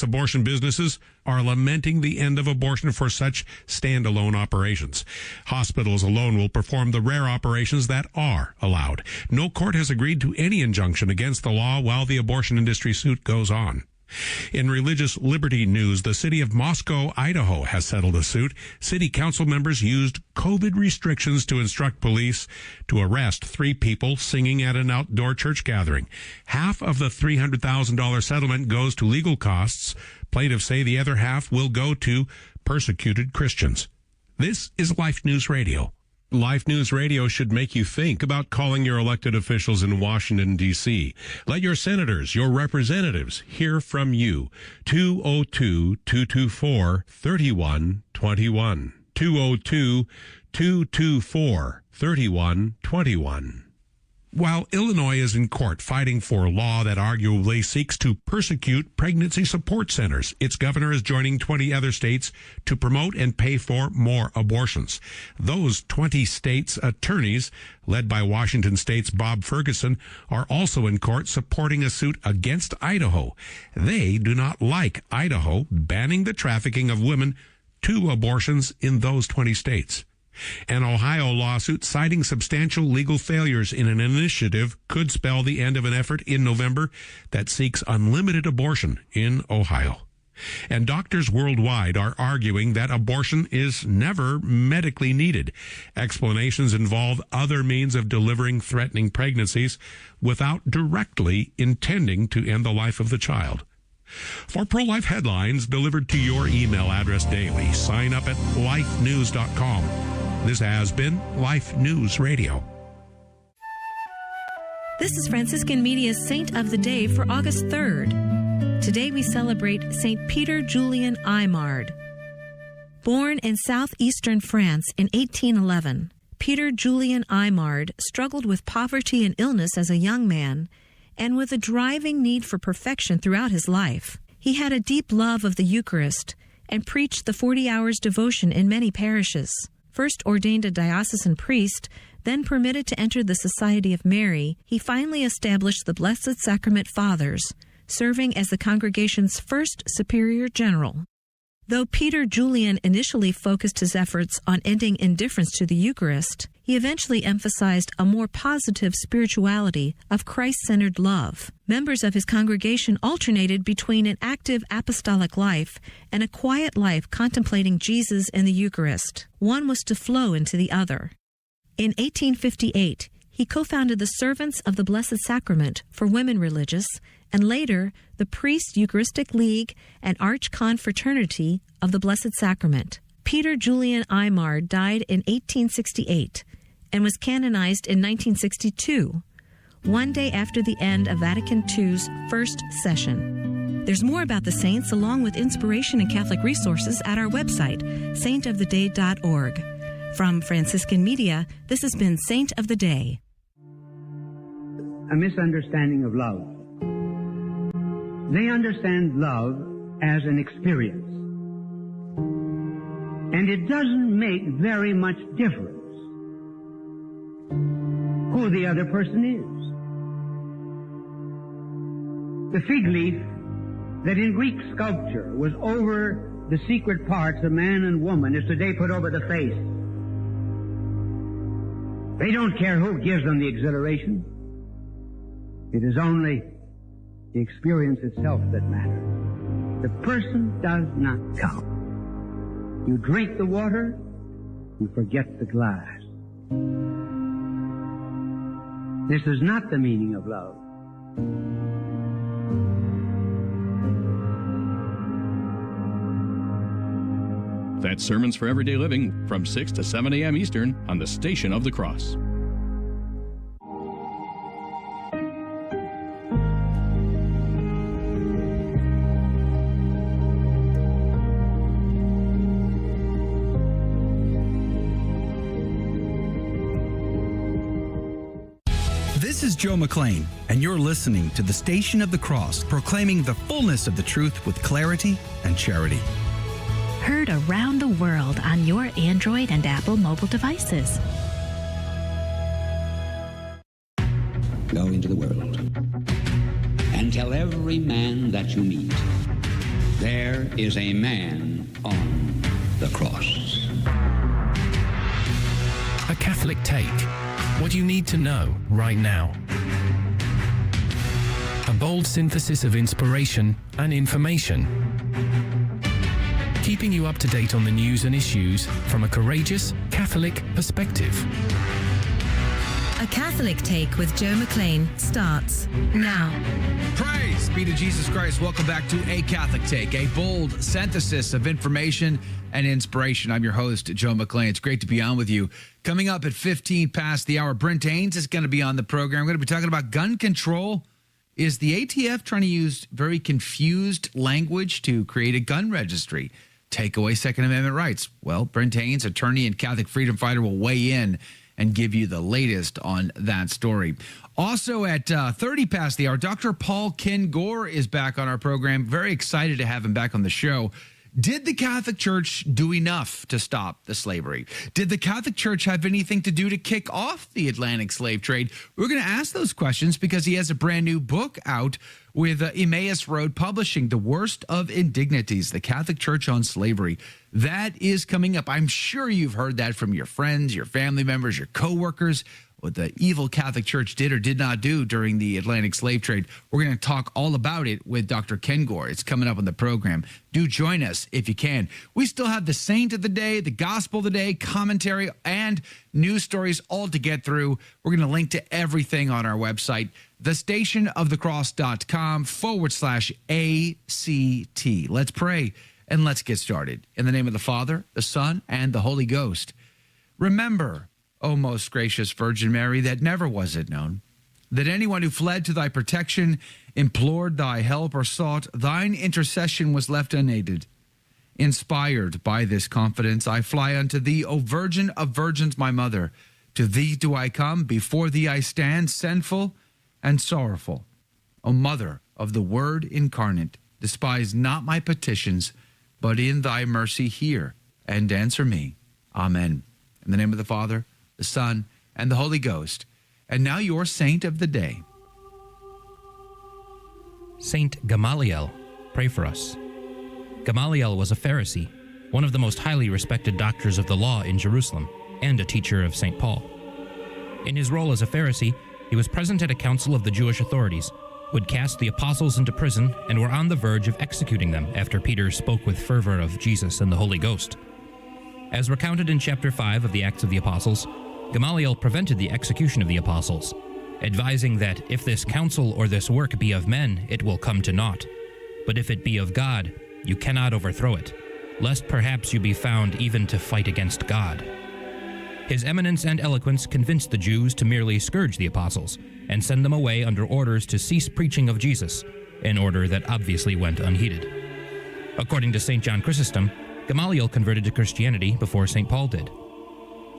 Abortion businesses are lamenting the end of abortion for such standalone operations. Hospitals alone will perform the rare operations that are allowed. No court has agreed to any injunction against the law while the abortion industry suit goes on. In religious liberty news, the city of Moscow, Idaho, has settled a suit. City council members used COVID restrictions to instruct police to arrest 3 people singing at an outdoor church gathering. Half of the $300,000 settlement goes to legal costs. Plaintiffs say the other half will go to persecuted Christians. This is Life News Radio. Life News Radio should make you think about calling your elected officials in Washington, D.C. Let your senators, your representatives, hear from you. 202-224-3121. 202-224-3121. While Illinois is in court fighting for a law that arguably seeks to persecute pregnancy support centers, its governor is joining 20 other states to promote and pay for more abortions. Those 20 states' attorneys, led by Washington State's Bob Ferguson, are also in court supporting a suit against Idaho. They do not like Idaho banning the trafficking of women to abortions in those 20 states. An Ohio lawsuit citing substantial legal failures in an initiative could spell the end of an effort in November that seeks unlimited abortion in Ohio. And doctors worldwide are arguing that abortion is never medically needed. Explanations involve other means of delivering threatening pregnancies without directly intending to end the life of the child. For pro-life headlines delivered to your email address daily, sign up at lifenews.com. This has been Life News Radio. This is Franciscan Media's Saint of the Day for August 3rd. Today we celebrate St. Peter Julian Aymard. Born in southeastern France in 1811, Peter Julian Aymard struggled with poverty and illness as a young man, and with a driving need for perfection throughout his life. He had a deep love of the Eucharist and preached the 40 hours devotion in many parishes. First ordained a diocesan priest, then permitted to enter the Society of Mary, he finally established the Blessed Sacrament Fathers, serving as the congregation's first superior general. Though Peter Julian initially focused his efforts on ending indifference to the Eucharist, he eventually emphasized a more positive spirituality of Christ-centered love. Members of his congregation alternated between an active apostolic life and a quiet life contemplating Jesus and the Eucharist. One was to flow into the other. In 1858, he co-founded the Servants of the Blessed Sacrament for women religious, and later the Priests' Eucharistic League and Archconfraternity of the Blessed Sacrament. Peter Julian Aymard died in 1868 and was canonized in 1962, one day after the end of Vatican II's first session. There's more about the saints along with inspiration and Catholic resources at our website, saintoftheday.org. From Franciscan Media, this has been Saint of the Day. A misunderstanding of love. They understand love as an experience. And it doesn't make very much difference who the other person is. The fig leaf that in Greek sculpture was over the secret parts of man and woman is today put over the face. They don't care who gives them the exhilaration. It is only the experience itself that matters. The person does not count. You drink the water, you forget the glass. This is not the meaning of love. That's Sermons for Everyday Living from 6 to 7 a.m. Eastern on the Station of the Cross. This is Joe McLean, and you're listening to the Station of the Cross, proclaiming the fullness of the truth with clarity and charity. Heard around the world on your Android and Apple mobile devices. Go into the world and tell every man that you meet There is a man on the cross. A Catholic Take. What you need to know right now. A bold synthesis of inspiration and information. Keeping you up to date on the news and issues from a courageous Catholic perspective. A Catholic Take with Joe McClain starts now. Praise be to Jesus Christ. Welcome back to A Catholic Take, a bold synthesis of information and inspiration. I'm your host, Joe McClain. It's great to be on with you. Coming up at 15 past the hour, Brent Haynes is going to be on the program. We're going to be talking about gun control. Is the ATF trying to use very confused language to create a gun registry? Take away Second Amendment rights. Well, Brent Haynes, attorney and Catholic freedom fighter, will weigh in and give you the latest on that story. Also at 30 past the hour, Dr. Paul Kengor is back on our program. Very excited to have him back on the show. Did the Catholic Church do enough to stop the slavery? Did the Catholic Church have anything to do to kick off the Atlantic slave trade? We're going to ask those questions because he has a brand new book out with Emmaus Road Publishing, The Worst of Indignities, the Catholic Church on Slavery. That is coming up. I'm sure you've heard that from your friends, your family members, your co-workers, what the evil Catholic Church did or did not do during the Atlantic slave trade. We're going to talk all about it with Dr. Kengor. It's coming up on the program. Do join us if you can. We still have the Saint of the Day, the Gospel of the Day, commentary, and news stories all to get through. We're going to link to everything on our website, thestationofthecross.com/ACT. Let's pray and let's get started. In the name of the Father, the Son, and the Holy Ghost. Remember, O most gracious Virgin Mary, that never was it known that anyone who fled to thy protection, implored thy help, or sought thine intercession was left unaided. Inspired by this confidence, I fly unto thee, O Virgin of Virgins, my mother. To thee do I come, before thee I stand, sinful and sorrowful. O Mother of the Word incarnate, despise not my petitions, but in thy mercy hear and answer me. Amen. In the name of the Father, the Son, and the Holy Ghost. And now your saint of the day. Saint Gamaliel, pray for us. Gamaliel was a Pharisee, one of the most highly respected doctors of the law in Jerusalem, and a teacher of St. Paul. In his role as a Pharisee, he was present at a council of the Jewish authorities, who had cast the apostles into prison and were on the verge of executing them after Peter spoke with fervor of Jesus and the Holy Ghost. As recounted in chapter 5 of the Acts of the Apostles, Gamaliel prevented the execution of the apostles, advising that if this counsel or this work be of men, it will come to naught. But if it be of God, you cannot overthrow it, lest perhaps you be found even to fight against God. His eminence and eloquence convinced the Jews to merely scourge the apostles and send them away under orders to cease preaching of Jesus, an order that obviously went unheeded. According to St. John Chrysostom, Gamaliel converted to Christianity before St. Paul did.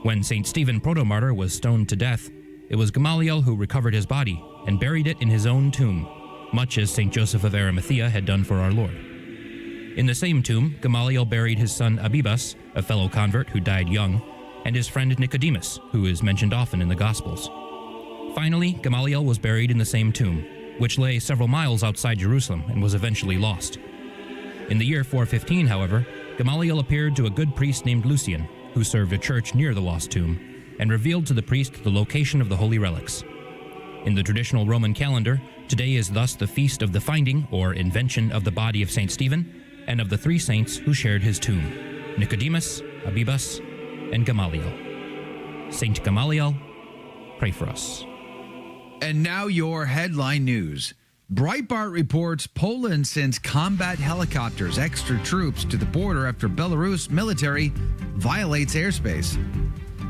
When St. Stephen Protomartyr was stoned to death, it was Gamaliel who recovered his body and buried it in his own tomb, much as St. Joseph of Arimathea had done for our Lord. In the same tomb, Gamaliel buried his son Abibas, a fellow convert who died young, and his friend Nicodemus, who is mentioned often in the Gospels. Finally, Gamaliel was buried in the same tomb, which lay several miles outside Jerusalem and was eventually lost. In the year 415, however, Gamaliel appeared to a good priest named Lucian, who served a church near the lost tomb, and revealed to the priest the location of the holy relics. In the traditional Roman calendar, today is thus the feast of the finding or invention of the body of St. Stephen and of the three saints who shared his tomb, Nicodemus, Abibas, and Gamaliel. Saint Gamaliel, pray for us. And now your headline news. Breitbart reports Poland sends combat helicopters, extra troops to the border after Belarus military violates airspace.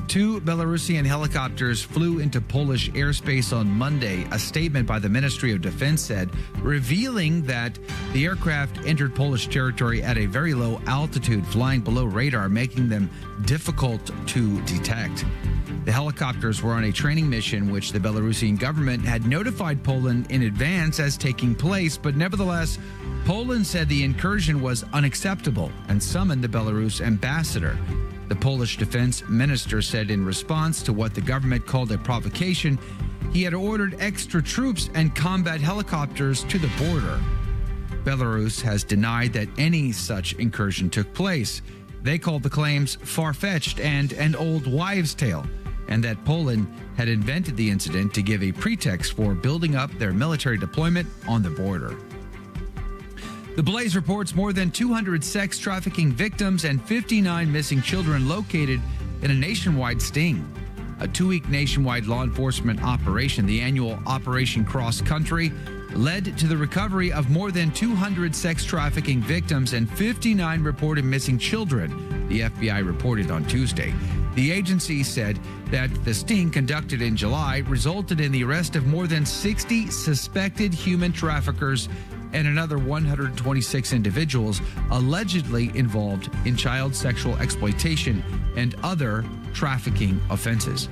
2 Belarusian helicopters flew into Polish airspace on Monday, a statement by the Ministry of Defense said, revealing that the aircraft entered Polish territory at a very low altitude, flying below radar, making them difficult to detect. The helicopters were on a training mission which the Belarusian government had notified Poland in advance as taking place, but nevertheless, Poland said the incursion was unacceptable and summoned the Belarus ambassador. The Polish defense minister said in response to what the government called a provocation, he had ordered extra troops and combat helicopters to the border. Belarus has denied that any such incursion took place. They called the claims far-fetched and an old wives' tale, and that Poland had invented the incident to give a pretext for building up their military deployment on the border. The Blaze reports more than 200 sex trafficking victims and 59 missing children located in a nationwide sting. A 2-week nationwide law enforcement operation, the annual Operation Cross Country, led to the recovery of more than 200 sex trafficking victims and 59 reported missing children, the FBI reported on Tuesday. The agency said that the sting conducted in July resulted in the arrest of more than 60 suspected human traffickers and another 126 individuals allegedly involved in child sexual exploitation and other trafficking offenses.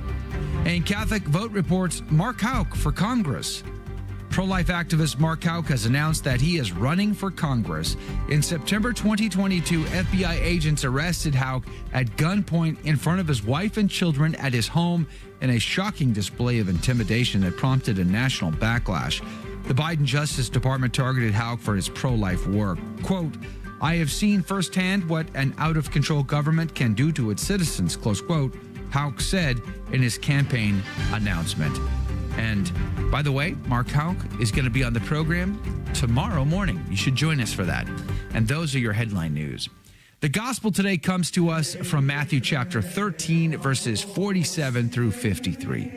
And Catholic Vote reports Mark Houck for Congress. Pro-life activist Mark Houck has announced that he is running for Congress. In September 2022, FBI agents arrested Houck at gunpoint in front of his wife and children at his home in a shocking display of intimidation that prompted a national backlash. The Biden Justice Department targeted Houck for his pro-life work. Quote, "I have seen firsthand what an out-of-control government can do to its citizens," close quote, Houck said in his campaign announcement. And by the way, Mark Houck is going to be on the program tomorrow morning. You should join us for that. And those are your headline news. The gospel today comes to us from Matthew chapter 13, verses 47 through 53.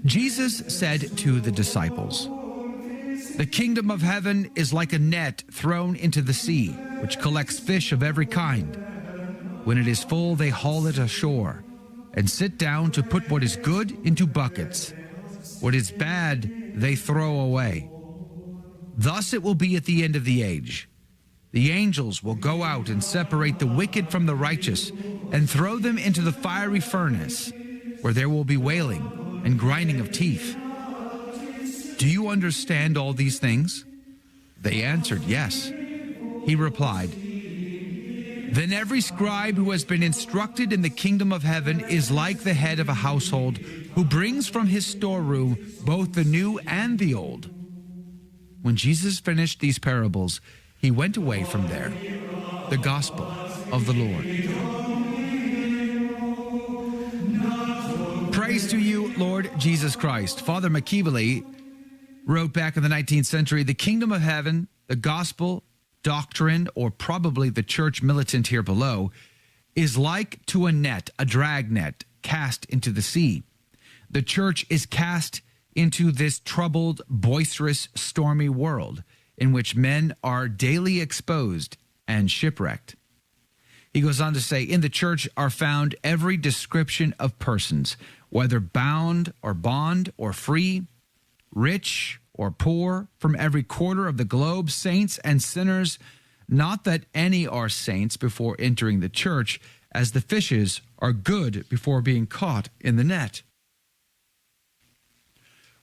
Jesus said to the disciples, "The kingdom of heaven is like a net thrown into the sea, which collects fish of every kind. When it is full, they haul it ashore and sit down to put what is good into buckets. What is bad, they throw away. Thus it will be at the end of the age. The angels will go out and separate the wicked from the righteous and throw them into the fiery furnace, where there will be wailing and grinding of teeth. Do you understand all these things?" They answered, "Yes." He replied, "Then every scribe who has been instructed in the kingdom of heaven is like the head of a household who brings from his storeroom both the new and the old." When Jesus finished these parables, he went away from there. The gospel of the Lord. Praise to you, Lord Jesus Christ. Father Makivali wrote back in the 19th century, "The kingdom of heaven, the gospel, doctrine, or probably the church militant here below, is like to a net, a drag net, cast into the sea. The church is cast into this troubled, boisterous, stormy world in which men are daily exposed and shipwrecked." He goes on to say, "In the church are found every description of persons, whether bound or bond or free, rich or poor, from every quarter of the globe, saints and sinners. Not that any are saints before entering the church, as the fishes are good before being caught in the net.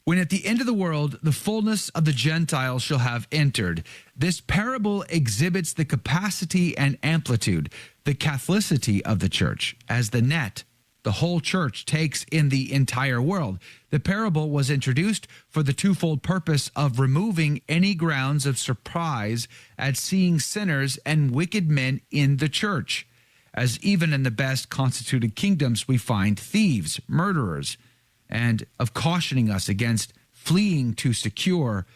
When at the end of the world the fullness of the Gentiles shall have entered, this parable exhibits the capacity and amplitude, the Catholicity of the church, as the net the whole church takes in the entire world. The parable was introduced for the twofold purpose of removing any grounds of surprise at seeing sinners and wicked men in the church, as even in the best constituted kingdoms we find thieves, murderers, and of cautioning us against feeling too secure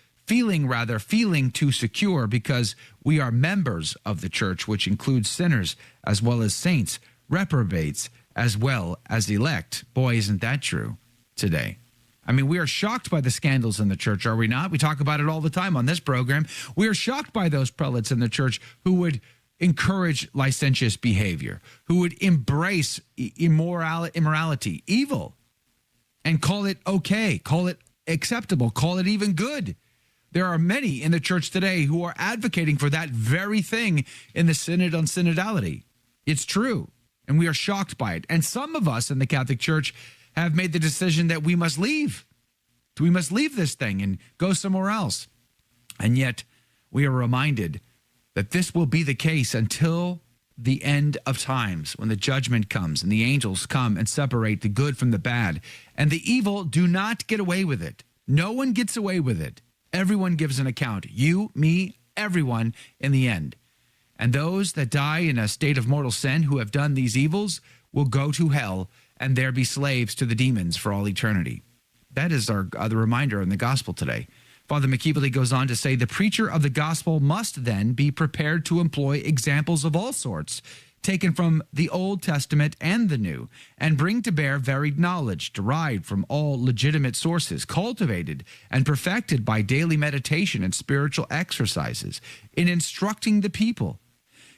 because we are members of the church, which includes sinners as well as saints, reprobates as well as elect. Boy, isn't that true today? I mean, we are shocked by the scandals in the church, are we not? We talk about it all the time on this program. We are shocked by those prelates in the church who would encourage licentious behavior, who would embrace immorality, evil, and call it okay, call it acceptable, call it even good. There are many in the church today who are advocating for that very thing in the Synod on Synodality. It's true, and we are shocked by it. And some of us in the Catholic Church have made the decision that we must leave. We must leave this thing and go somewhere else. And yet we are reminded that this will be the case until the end of times, when the judgment comes and the angels come and separate the good from the bad. And the evil do not get away with it. No one gets away with it. Everyone gives an account. You, me, everyone in the end. And those that die in a state of mortal sin who have done these evils will go to hell and there be slaves to the demons for all eternity. That is the reminder in the gospel today. Father McKeeverly goes on to say, the preacher of the gospel must then be prepared to employ examples of all sorts, taken from the Old Testament and the New, and bring to bear varied knowledge derived from all legitimate sources, cultivated and perfected by daily meditation and spiritual exercises, in instructing the people.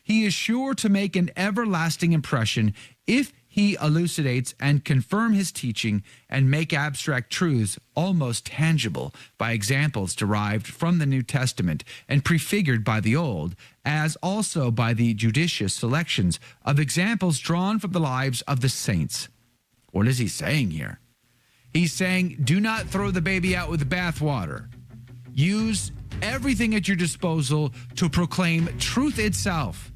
He is sure to make an everlasting impression if he elucidates and confirm his teaching and make abstract truths almost tangible by examples derived from the New Testament and prefigured by the Old, as also by the judicious selections of examples drawn from the lives of the saints. What is he saying here? He's saying, do not throw the baby out with the bathwater. Use everything at your disposal to proclaim truth itself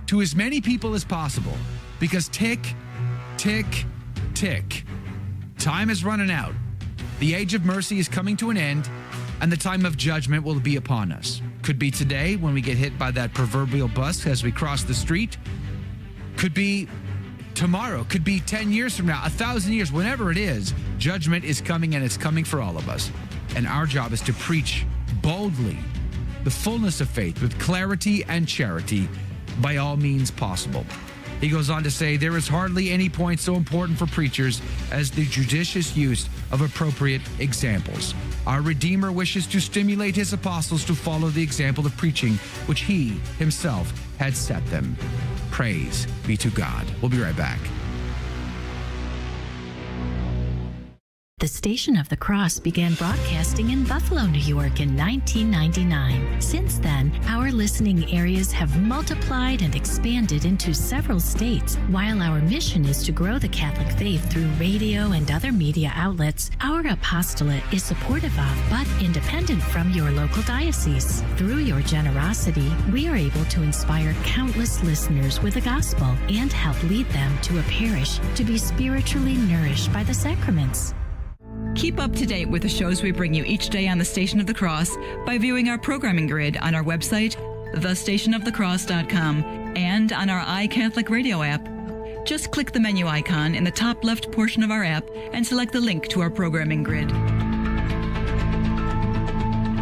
to as many people as possible, because tick, tick, tick. Time is running out. The age of mercy is coming to an end, and the time of judgment will be upon us. Could be today when we get hit by that proverbial bus as we cross the street. Could be tomorrow. Could be 10 years from now, 1,000 years, whenever it is. Judgment is coming, and it's coming for all of us. And our job is to preach boldly the fullness of faith with clarity and charity by all means possible. He goes on to say, there is hardly any point so important for preachers as the judicious use of appropriate examples. Our Redeemer wishes to stimulate his apostles to follow the example of preaching which he himself had set them. Praise be to God. We'll be right back. The Station of the Cross began broadcasting in Buffalo, New York in 1999. Since then, our listening areas have multiplied and expanded into several states. While our mission is to grow the Catholic faith through radio and other media outlets, our apostolate is supportive of but independent from your local diocese. Through your generosity, we are able to inspire countless listeners with the gospel and help lead them to a parish to be spiritually nourished by the sacraments. Keep up to date with the shows we bring you each day on the Station of the Cross by viewing our programming grid on our website, thestationofthecross.com, and on our iCatholic Radio app. Just click the menu icon in the top left portion of our app and select the link to our programming grid.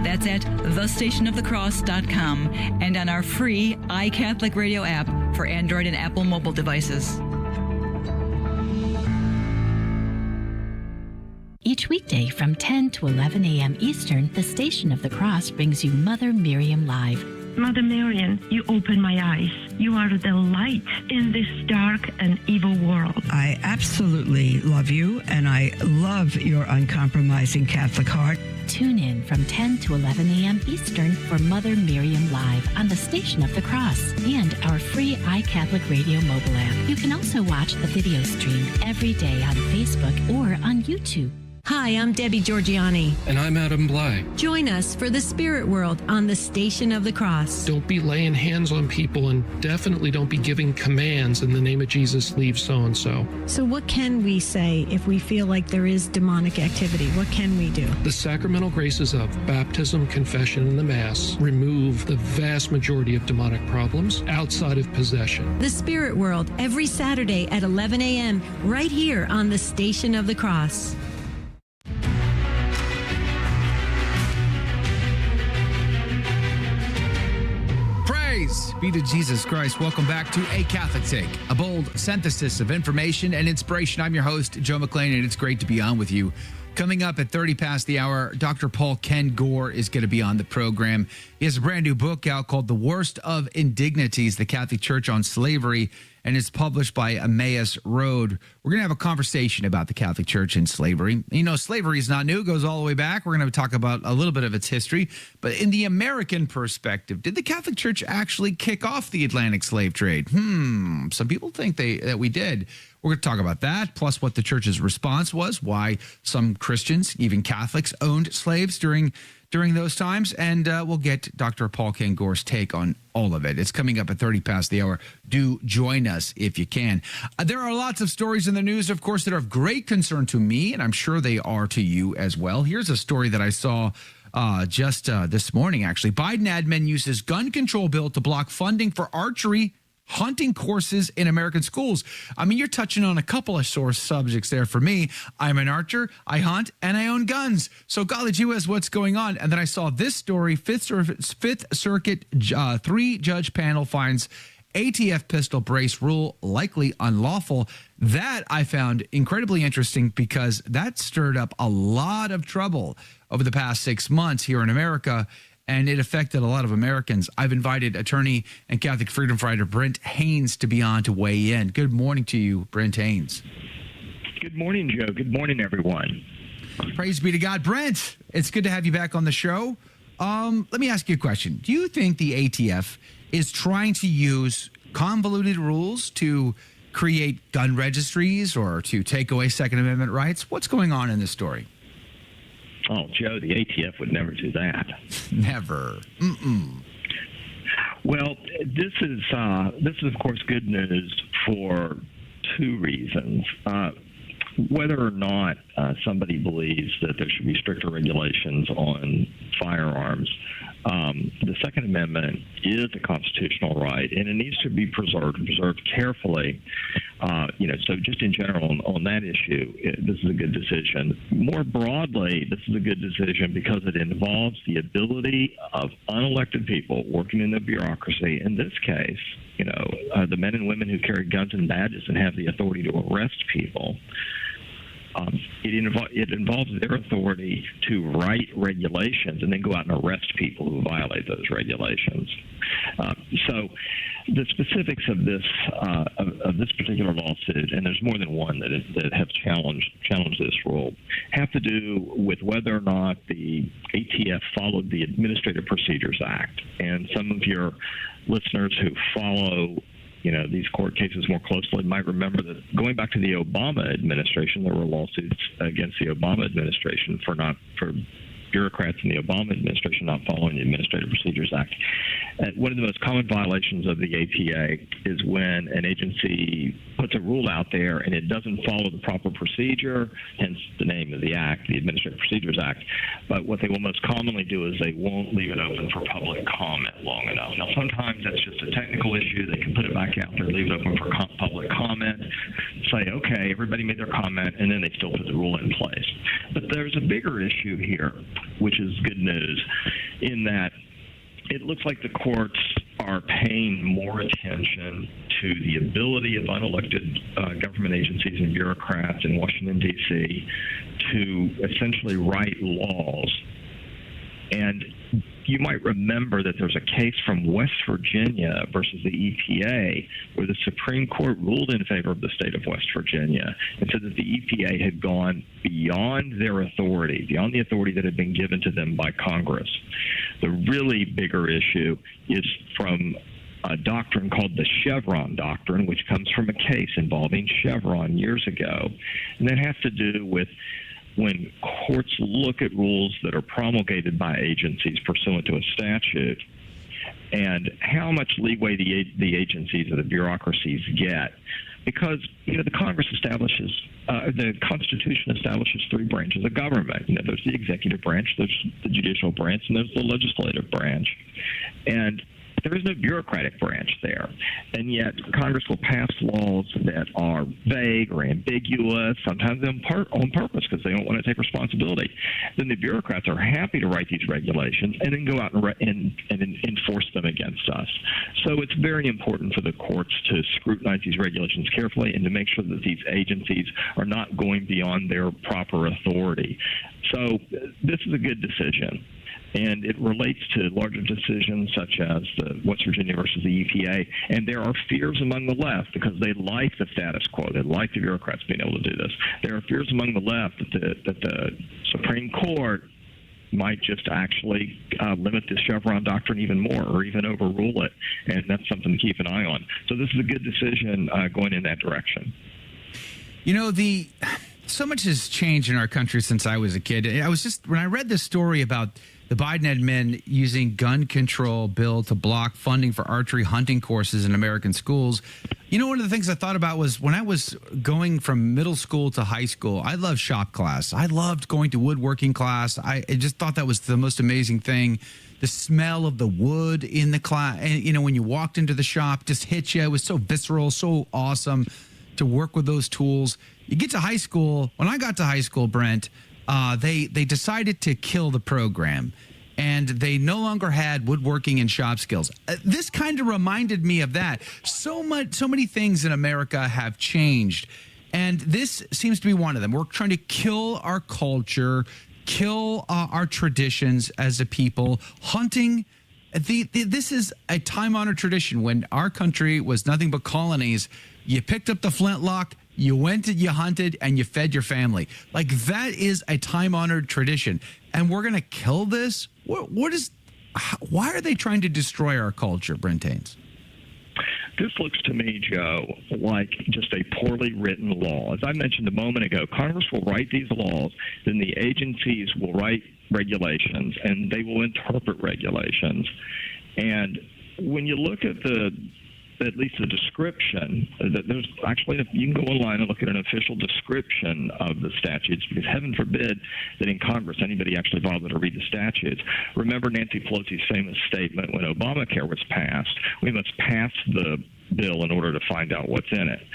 That's at thestationofthecross.com and on our free iCatholic Radio app for Android and Apple mobile devices. Each weekday from 10 to 11 a.m. Eastern, the Station of the Cross brings you Mother Miriam Live. Mother Marian, you open my eyes. You are the light in this dark and evil world. I absolutely love you, and I love your uncompromising Catholic heart. Tune in from 10 to 11 a.m. Eastern for Mother Miriam Live on the Station of the Cross and our free iCatholic Radio mobile app. You can also watch the video stream every day on Facebook or on YouTube. Hi, I'm Debbie Georgiani. And I'm Adam Bly. Join us for the Spirit World on the Station of the Cross. Don't be laying hands on people, and definitely don't be giving commands in the name of Jesus, leave so-and-so. So what can we say if we feel like there is demonic activity? What can we do? The sacramental graces of baptism, confession, and the Mass remove the vast majority of demonic problems outside of possession. The Spirit World, every Saturday at 11 a.m., right here on the Station of the Cross. Praise be to Jesus Christ. Welcome back to A Catholic Take, a bold synthesis of information and inspiration. I'm your host, Joe McLean, and it's great to be on with you. Coming up at 30 past the hour, Dr. Paul Kengor is going to be on the program. He has a brand new book out called The Worst of Indignities, The Catholic Church on Slavery, and it's published by Emmaus Road. We're going to have a conversation about the Catholic Church and slavery. You know, slavery is not new. It goes all the way back. We're going to talk about a little bit of its history. But in the American perspective, did the Catholic Church actually kick off the Atlantic slave trade? Some people think that we did. We're going to talk about that, plus what the church's response was, why some Christians, even Catholics, owned slaves during those times, and we'll get Dr. Paul Kengor's take on all of it. It's coming up at 30 past the hour. Do join us if you can. There are lots of stories in the news, of course, that are of great concern to me, and I'm sure they are to you as well. Here's a story that I saw just this morning, actually. Biden admin uses gun control bill to block funding for archery hunting courses in American schools. I mean, you're touching on a couple of sore subjects there for me. I'm an archer, I hunt, and I own guns. So, golly gee whiz, what's going on? And then I saw this story, Fifth Circuit 3-judge panel finds ATF pistol brace rule likely unlawful. That I found incredibly interesting because that stirred up a lot of trouble over the past 6 months here in America, and it affected a lot of Americans. I've invited attorney and Catholic freedom fighter Brent Haynes to be on to weigh in. Good morning to you, Brent Haynes. Good morning, Joe. Good morning, everyone. Praise be to God. Brent, it's good to have you back on the show. Let me ask you a question. Do you think the ATF is trying to use convoluted rules to create gun registries or to take away Second Amendment rights? What's going on in this story? Oh, Joe, the ATF would never do that. Never. Well, this is of course good news for two reasons. Whether or not somebody believes that there should be stricter regulations on firearms, the Second Amendment is a constitutional right, and it needs to be preserved carefully. So just in general on that issue, this is a good decision. More broadly, this is a good decision because it involves the ability of unelected people working in the bureaucracy. In this case, the men and women who carry guns and badges and have the authority to arrest people. It involves their authority to write regulations and then go out and arrest people who violate those regulations. So the specifics of this particular lawsuit, and there's more than one that have challenged this rule, have to do with whether or not the ATF followed the Administrative Procedures Act. And some of your listeners who follow these court cases more closely might remember that going back to the Obama administration, there were lawsuits against the Obama administration for bureaucrats in the Obama administration not following the Administrative Procedures Act. One of the most common violations of the APA is when an agency puts a rule out there and it doesn't follow the proper procedure, hence the name of the act, the Administrative Procedures Act. But what they will most commonly do is they won't leave it open for public comment long enough. Now, sometimes that's just a technical issue. They can put it back out there, leave it open for public comment, say, okay, everybody made their comment, and then they still put the rule in place. But there's a bigger issue here, which is good news, in that it looks like the courts are paying more attention to the ability of unelected government agencies and bureaucrats in Washington, D.C. to essentially write laws. And you might remember that there's a case from West Virginia versus the EPA where the Supreme Court ruled in favor of the state of West Virginia and said that the EPA had gone beyond their authority, beyond the authority that had been given to them by Congress. The really bigger issue is from a doctrine called the Chevron doctrine, which comes from a case involving Chevron years ago. And that has to do with when courts look at rules that are promulgated by agencies pursuant to a statute and how much leeway the agencies or the bureaucracies get. Because, the Congress establishes, the Constitution establishes three branches of government. There's the executive branch, there's the judicial branch, and there's the legislative branch. And there is no bureaucratic branch there. And yet Congress will pass laws that are vague or ambiguous, sometimes on purpose because they don't want to take responsibility. Then the bureaucrats are happy to write these regulations and then go out and enforce them against us. So it's very important for the courts to scrutinize these regulations carefully and to make sure that these agencies are not going beyond their proper authority. So this is a good decision. And it relates to larger decisions such as the West Virginia versus the EPA. And there are fears among the left because they like the status quo. They like the bureaucrats being able to do this. There are fears among the left that the Supreme Court might just actually limit the Chevron doctrine even more or even overrule it. And that's something to keep an eye on. So this is a good decision going in that direction. So much has changed in our country since I was a kid. When I read this story about the Biden admin using gun control bill to block funding for archery hunting courses in American schools, You know, one of the things I thought about was when I was going from middle school to high school, I loved shop class. I loved going to woodworking class. I just thought that was the most amazing thing. The smell of the wood in the class, and, you know, when you walked into the shop, just hit you. It was so visceral, so awesome to work with those tools. You get to high school. When I got to high school, Brent, they decided to kill the program. And they no longer had woodworking and shop skills. This kind of reminded me of that. So many things in America have changed, and this seems to be one of them. We're trying to kill our culture, kill our traditions as a people. Hunting, this is a time-honored tradition. When our country was nothing but colonies, you picked up the flintlock, you went and you hunted, and you fed your family. Like, that is a time-honored tradition. And we're going to kill this? Why are they trying to destroy our culture, Brent Haynes? This looks to me, Joe, like just a poorly written law. As I mentioned a moment ago, Congress will write these laws, then the agencies will write regulations, and they will interpret regulations. And when you look at at least the description, that there's actually, you can go online and look at an official description of the statutes, because heaven forbid that in Congress anybody actually bother to read the statutes. Remember Nancy Pelosi's famous statement when Obamacare was passed: we must pass the bill in order to find out what's in it.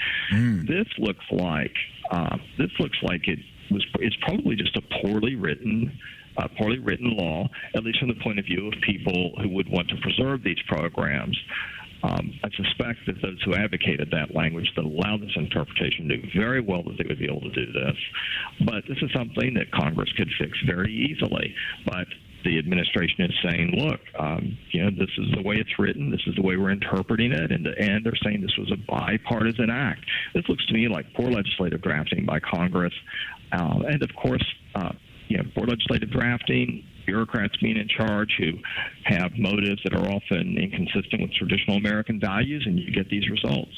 This looks like it's probably just a poorly written law, at least from the point of view of people who would want to preserve these programs. I suspect that those who advocated that language that allow this interpretation knew very well that they would be able to do this. But this is something that Congress could fix very easily. But the administration is saying, look, this is the way it's written. This is the way we're interpreting it. And they're saying this was a bipartisan act. This looks to me like poor legislative drafting by Congress. And, of course, poor legislative drafting, bureaucrats being in charge who have motives that are often inconsistent with traditional American values, and you get these results.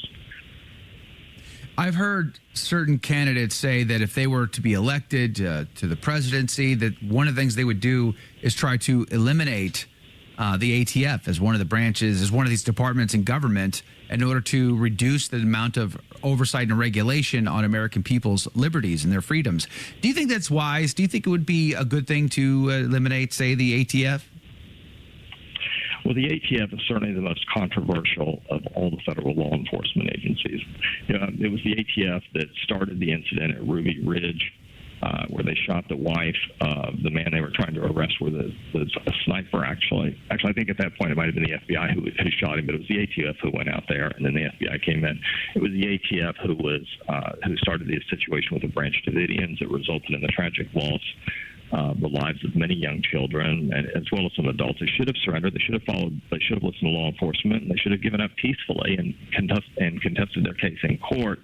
I've heard certain candidates say that if they were to be elected to the presidency, that one of the things they would do is try to eliminate the ATF as one of the branches, as one of these departments in government, in order to reduce the amount of oversight and regulation on American people's liberties and their freedoms. Do you think that's wise? Do you think it would be a good thing to eliminate, say, the ATF? Well, the ATF is certainly the most controversial of all the federal law enforcement agencies. It was the ATF that started the incident at Ruby Ridge, where they shot the wife of the man they were trying to arrest with a sniper, actually. Actually, I think at that point it might have been the FBI who shot him, but it was the ATF who went out there, and then the FBI came in. It was the ATF who started the situation with the Branch Davidians that resulted in the tragic loss the lives of many young children, and as well as some adults. They should have surrendered. They should have followed. They should have listened to law enforcement. And they should have given up peacefully and contested their case in court.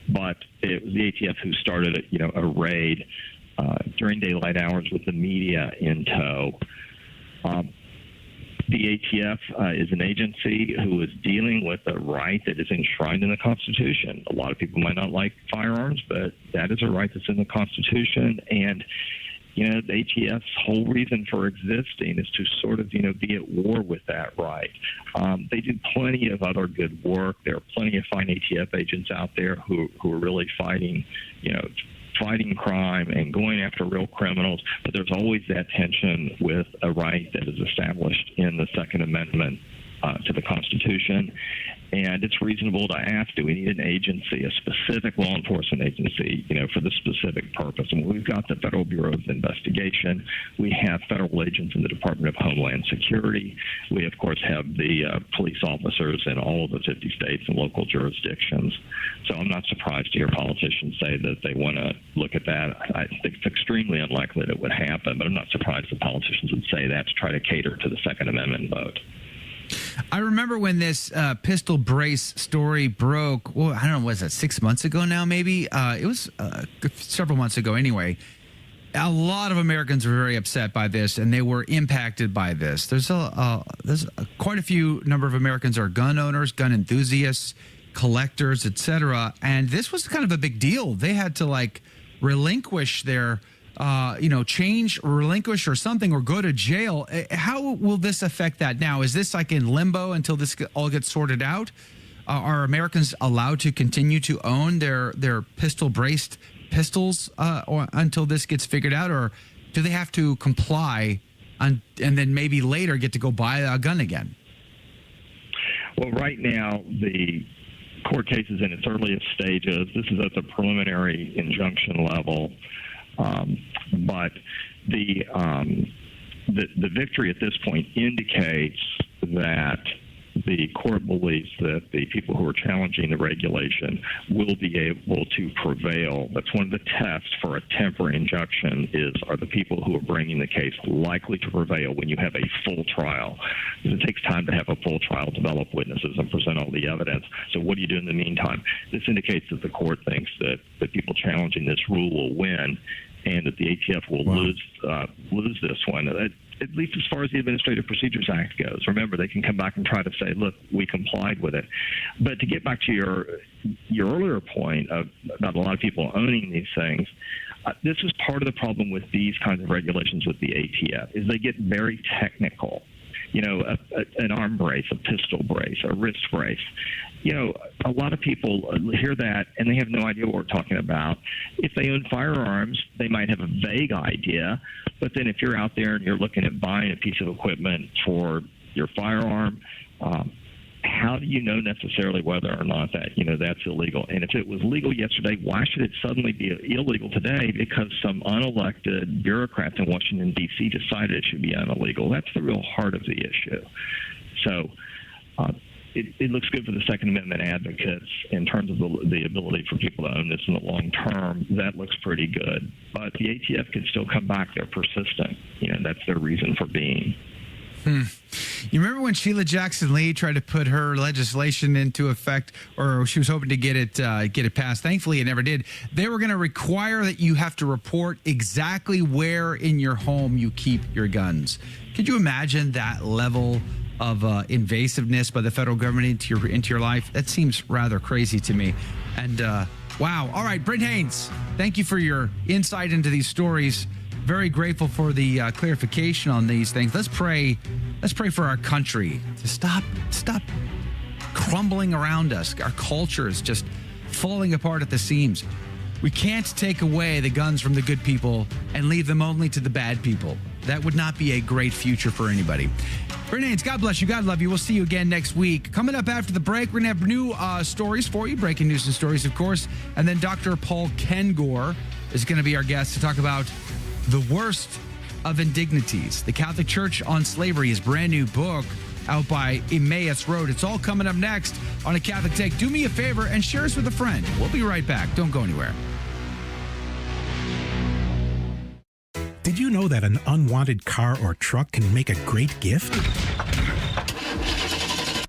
But it was the ATF who started a raid during daylight hours with the media in tow. The ATF is an agency who is dealing with a right that is enshrined in the Constitution. A lot of people might not like firearms, but that is a right that's in the Constitution. And the ATF's whole reason for existing is to sort of, be at war with that right. They do plenty of other good work. There are plenty of fine ATF agents out there who are really fighting crime and going after real criminals. But there's always that tension with a right that is established in the Second Amendment to the Constitution. And it's reasonable to ask, do we need an agency, a specific law enforcement agency, for this specific purpose? And we've got the Federal Bureau of Investigation. We have federal agents in the Department of Homeland Security. We, of course, have the police officers in all of the 50 states and local jurisdictions. So I'm not surprised to hear politicians say that they want to look at that. I think it's extremely unlikely that it would happen, but I'm not surprised that politicians would say that to try to cater to the Second Amendment vote. I remember when this pistol brace story broke, well, I don't know, was that 6 months ago now, maybe? It was several months ago anyway. A lot of Americans were very upset by this, and they were impacted by this. There's quite a few number of Americans are gun owners, gun enthusiasts, collectors, etc. And this was kind of a big deal. They had to relinquish their relinquish or something, or go to jail. How will this affect that now? Is this in limbo until this all gets sorted out? Are Americans allowed to continue to own their pistol-braced pistols until this gets figured out, or do they have to comply and then maybe later get to go buy a gun again? Well, right now, the court case is in its earliest stages. This is at the preliminary injunction level. But the victory at this point indicates that the court believes that the people who are challenging the regulation will be able to prevail. That's one of the tests for a temporary injunction are the people who are bringing the case likely to prevail when you have a full trial? It takes time to have a full trial, develop witnesses, and present all the evidence. So what do you do in the meantime? This indicates that the court thinks that the people challenging this rule will win and that the ATF will lose this one. At least as far as the Administrative Procedures Act goes. Remember, they can come back and try to say, look, we complied with it. But to get back to your earlier point about a lot of people owning these things, this is part of the problem with these kinds of regulations with the ATF, is they get very technical. You know, an arm brace, a pistol brace, a wrist brace. You know, a lot of people hear that and they have no idea what we're talking about. If they own firearms, they might have a vague idea. But then if you're out there and you're looking at buying a piece of equipment for your firearm, how do you know necessarily whether or not that's illegal? And if it was legal yesterday, why should it suddenly be illegal today because some unelected bureaucrats in Washington, D.C. decided it should be illegal? That's the real heart of the issue. So it looks good for the Second Amendment advocates in terms of the ability for people to own this in the long term. That looks pretty good. But the ATF can still come back. They're persistent. That's their reason for being. You remember when Sheila Jackson Lee tried to put her legislation into effect, or she was hoping to get it passed? Thankfully, it never did. They were going to require that you have to report exactly where in your home you keep your guns. Could you imagine that level of invasiveness by the federal government into your life? That seems rather crazy to me. And wow. All right, Brent Haynes, thank you for your insight into these stories. Very grateful for the clarification on these things. Let's pray for our country to stop crumbling around us. Our culture is just falling apart at the seams. We can't take away the guns from the good people and leave them only to the bad people. That would not be a great future for anybody. Brent Haynes, God bless you. God love you. We'll see you again next week. Coming up after the break, we're going to have new stories for you, breaking news and stories, of course. And then Dr. Paul Kengor is going to be our guest to talk about the worst of indignities. The Catholic Church on Slavery, his brand new book out by Emmaus Road. It's all coming up next on A Catholic Take. Do me a favor and share us with a friend. We'll be right back. Don't go anywhere. Did you know that an unwanted car or truck can make a great gift?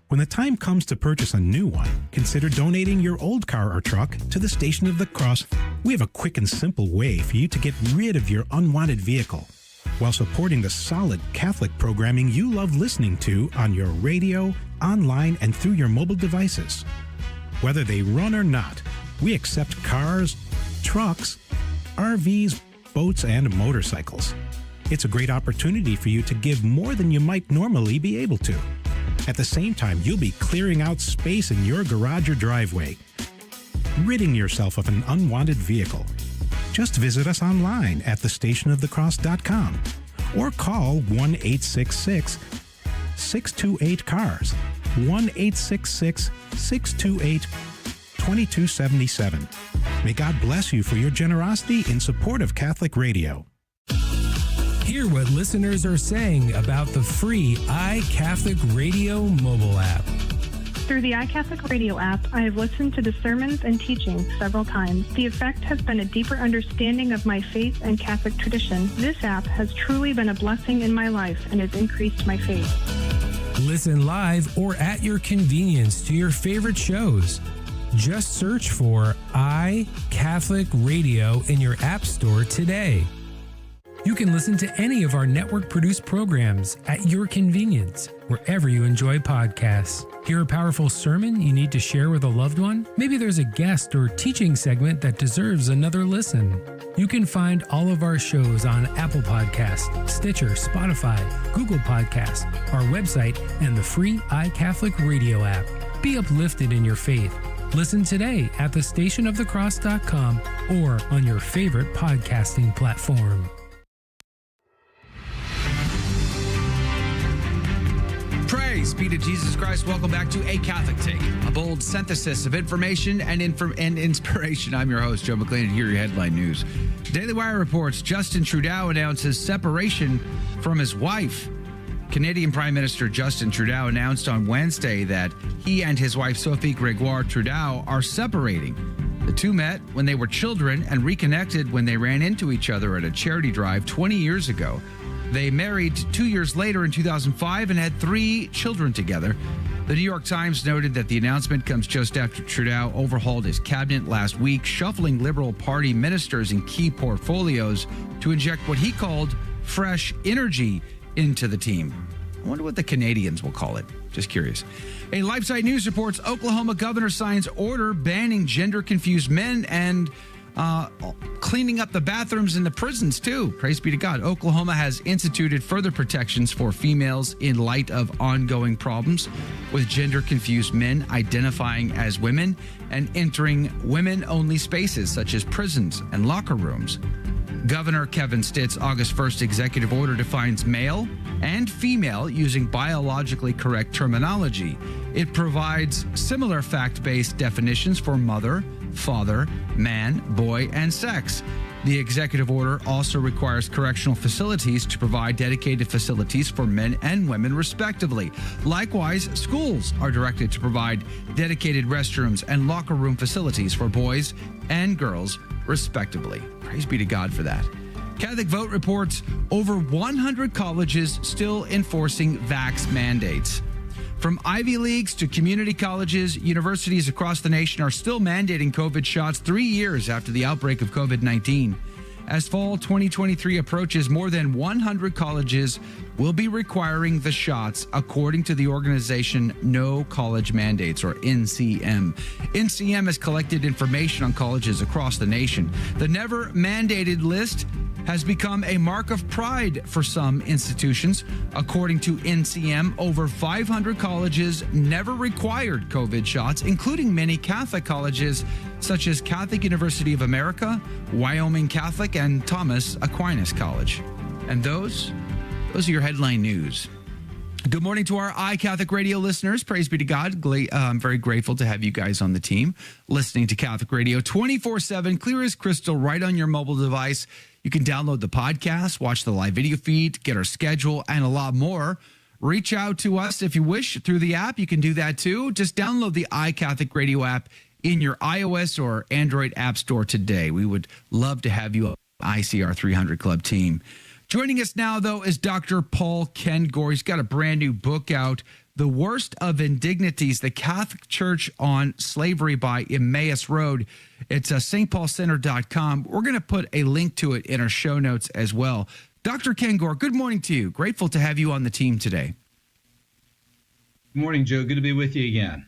When the time comes to purchase a new one, consider donating your old car or truck to the Station of the Cross. We have a quick and simple way for you to get rid of your unwanted vehicle while supporting the solid Catholic programming you love listening to on your radio, online, and through your mobile devices. Whether they run or not, we accept cars, trucks, RVs, boats, and motorcycles. It's a great opportunity for you to give more than you might normally be able to. At the same time, you'll be clearing out space in your garage or driveway, ridding yourself of an unwanted vehicle. Just visit us online at thestationofthecross.com or call 1-866-628-CARS, 1-866-628-2277. May God bless you for your generosity in support of Catholic Radio. Hear what listeners are saying about the free iCatholic Radio mobile app. Through the iCatholic Radio app, I have listened to the sermons and teachings several times. The effect has been a deeper understanding of my faith and Catholic tradition. This app has truly been a blessing in my life and has increased my faith. Listen live or at your convenience to your favorite shows. Just search for iCatholic Radio in your app store today. You can listen to any of our network-produced programs at your convenience, wherever you enjoy podcasts. Hear a powerful sermon you need to share with a loved one? Maybe there's a guest or teaching segment that deserves another listen. You can find all of our shows on Apple Podcasts, Stitcher, Spotify, Google Podcasts, our website, and the free iCatholic Radio app. Be uplifted in your faith. Listen today at thestationofthecross.com or on your favorite podcasting platform. Praise be to Jesus Christ. Welcome back to A Catholic Take, a bold synthesis of information and inspiration. I'm your host, Joe McLean, and here are your headline news. Daily Wire reports Justin Trudeau announces separation from his wife. Canadian Prime Minister Justin Trudeau announced on Wednesday that he and his wife, Sophie Gregoire Trudeau, are separating. The two met when they were children and reconnected when they ran into each other at a charity drive 20 years ago. They married 2 years later in 2005 and had 3 children together. The New York Times noted that the announcement comes just after Trudeau overhauled his cabinet last week, shuffling Liberal Party ministers in key portfolios to inject what he called fresh energy into the team. I wonder what the Canadians will call it. Just curious. A LifeSite News reports Oklahoma governor signs order banning gender-confused men and cleaning up the bathrooms in the prisons, too. Praise be to God. Oklahoma has instituted further protections for females in light of ongoing problems with gender-confused men identifying as women and entering women-only spaces such as prisons and locker rooms. Governor Kevin Stitt's August 1st executive order defines male and female using biologically correct terminology. It provides similar fact-based definitions for mother, father, man, boy, and sex. The executive order also requires correctional facilities to provide dedicated facilities for men and women, respectively. Likewise, schools are directed to provide dedicated restrooms and locker room facilities for boys and girls, respectively. Praise be to God for that. Catholic Vote reports over 100 colleges still enforcing vax mandates. From Ivy Leagues to community colleges, universities across the nation are still mandating COVID shots 3 years after the outbreak of COVID-19. As fall 2023 approaches, more than 100 colleges will be requiring the shots, according to the organization No College Mandates, or NCM. NCM has collected information on colleges across the nation. The never mandated list has become a mark of pride for some institutions. According to NCM, over 500 colleges never required COVID shots, including many Catholic colleges such as Catholic University of America, Wyoming Catholic, and Thomas Aquinas College. And those are your headline news. Good morning to our iCatholic Radio listeners. Praise be to God. I'm very grateful to have you guys on the team listening to Catholic Radio 24/7, clear as crystal, right on your mobile device. You can download the podcast, watch the live video feed, get our schedule, and a lot more. Reach out to us if you wish through the app. You can do that too. Just download the iCatholic Radio app in your iOS or Android app store today. We would love to have you on the ICR 300 Club team. Joining us now, though, is Dr. Paul Kengor. He's got a brand new book out, The Worst of Indignities, The Catholic Church on Slavery by Emmaus Road. It's stpaulcenter.com. We're going to put a link to it in our show notes as well. Dr. Kengor, good morning to you. Grateful to have you on the team today. Good morning, Joe. Good to be with you again.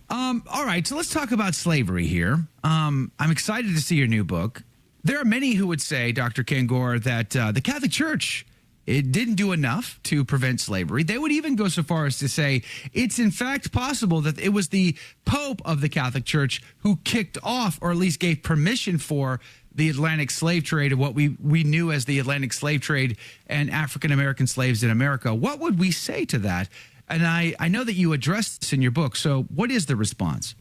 All right, so let's talk about slavery here. I'm excited to see your new book. There are many who would say, Dr. Kengor, that the Catholic Church, it didn't do enough to prevent slavery. They would even go so far as to say it's in fact possible that it was the Pope of the Catholic Church who kicked off, or at least gave permission for, the Atlantic slave trade, of what we knew as the Atlantic slave trade and African-American slaves in America. What would we say to that? And I know that you addressed this in your book. So what is the response?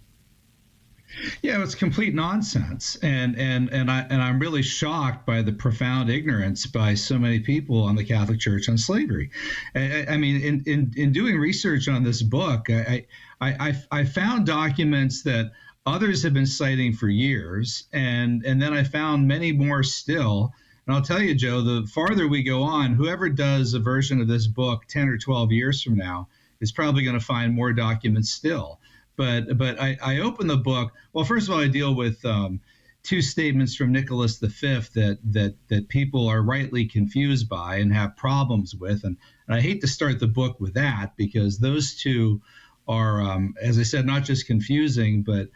Yeah, it's complete nonsense, and I'm really shocked by the profound ignorance by so many people on the Catholic Church on slavery. I mean, in doing research on this book, I found documents that others have been citing for years, and then I found many more still. And I'll tell you, Joe, the farther we go on, whoever does a version of this book 10 or 12 years from now is probably going to find more documents still. But I open the book. Well, first of all, I deal with two statements from Nicholas V that people are rightly confused by and have problems with. And I hate to start the book with that, because those two are, as I said, not just confusing, but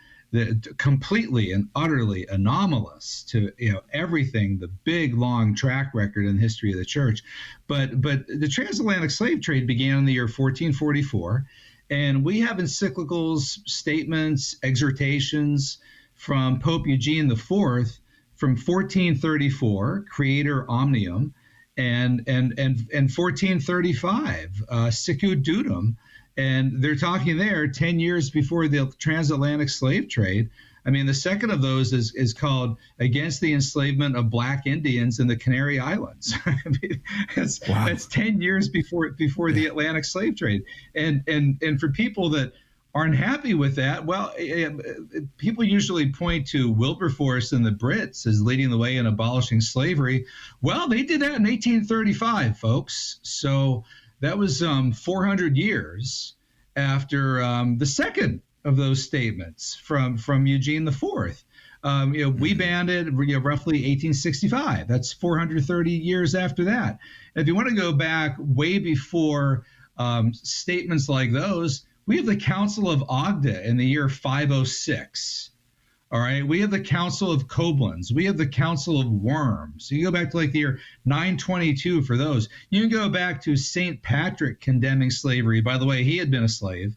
completely and utterly anomalous to everything, the big, long track record in the history of the church. But the transatlantic slave trade began in the year 1444. And we have encyclicals, statements, exhortations from Pope Eugene IV from 1434, Creator Omnium, and 1435, Sicut Dudum. And they're talking there 10 years before the transatlantic slave trade. I mean, the second of those is called Against the Enslavement of Black Indians in the Canary Islands. I mean, that's 10 years before the Atlantic slave trade. And for people that aren't happy with that, well, people usually point to Wilberforce and the Brits as leading the way in abolishing slavery. Well, they did that in 1835, folks. So that was 400 years after the second of those statements from Eugene IV. We banned it roughly 1865. That's 430 years after that. And if you want to go back way before statements like those, we have the Council of Agde in the year 506. All right, we have the Council of Koblenz. We have the Council of Worms. So you go back to like the year 922 for those. You can go back to St. Patrick condemning slavery. By the way, he had been a slave,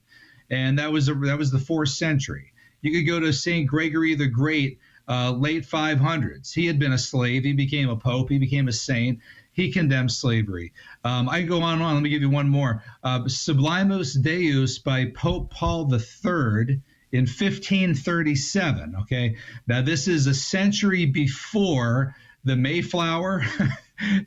and that was the 4th century. You could go to St. Gregory the Great, late 500s. He had been a slave. He became a pope. He became a saint. He condemned slavery. I can go on and on. Let me give you one more. Sublimus Deus by Pope Paul III in 1537. Okay, now this is a century before the Mayflower,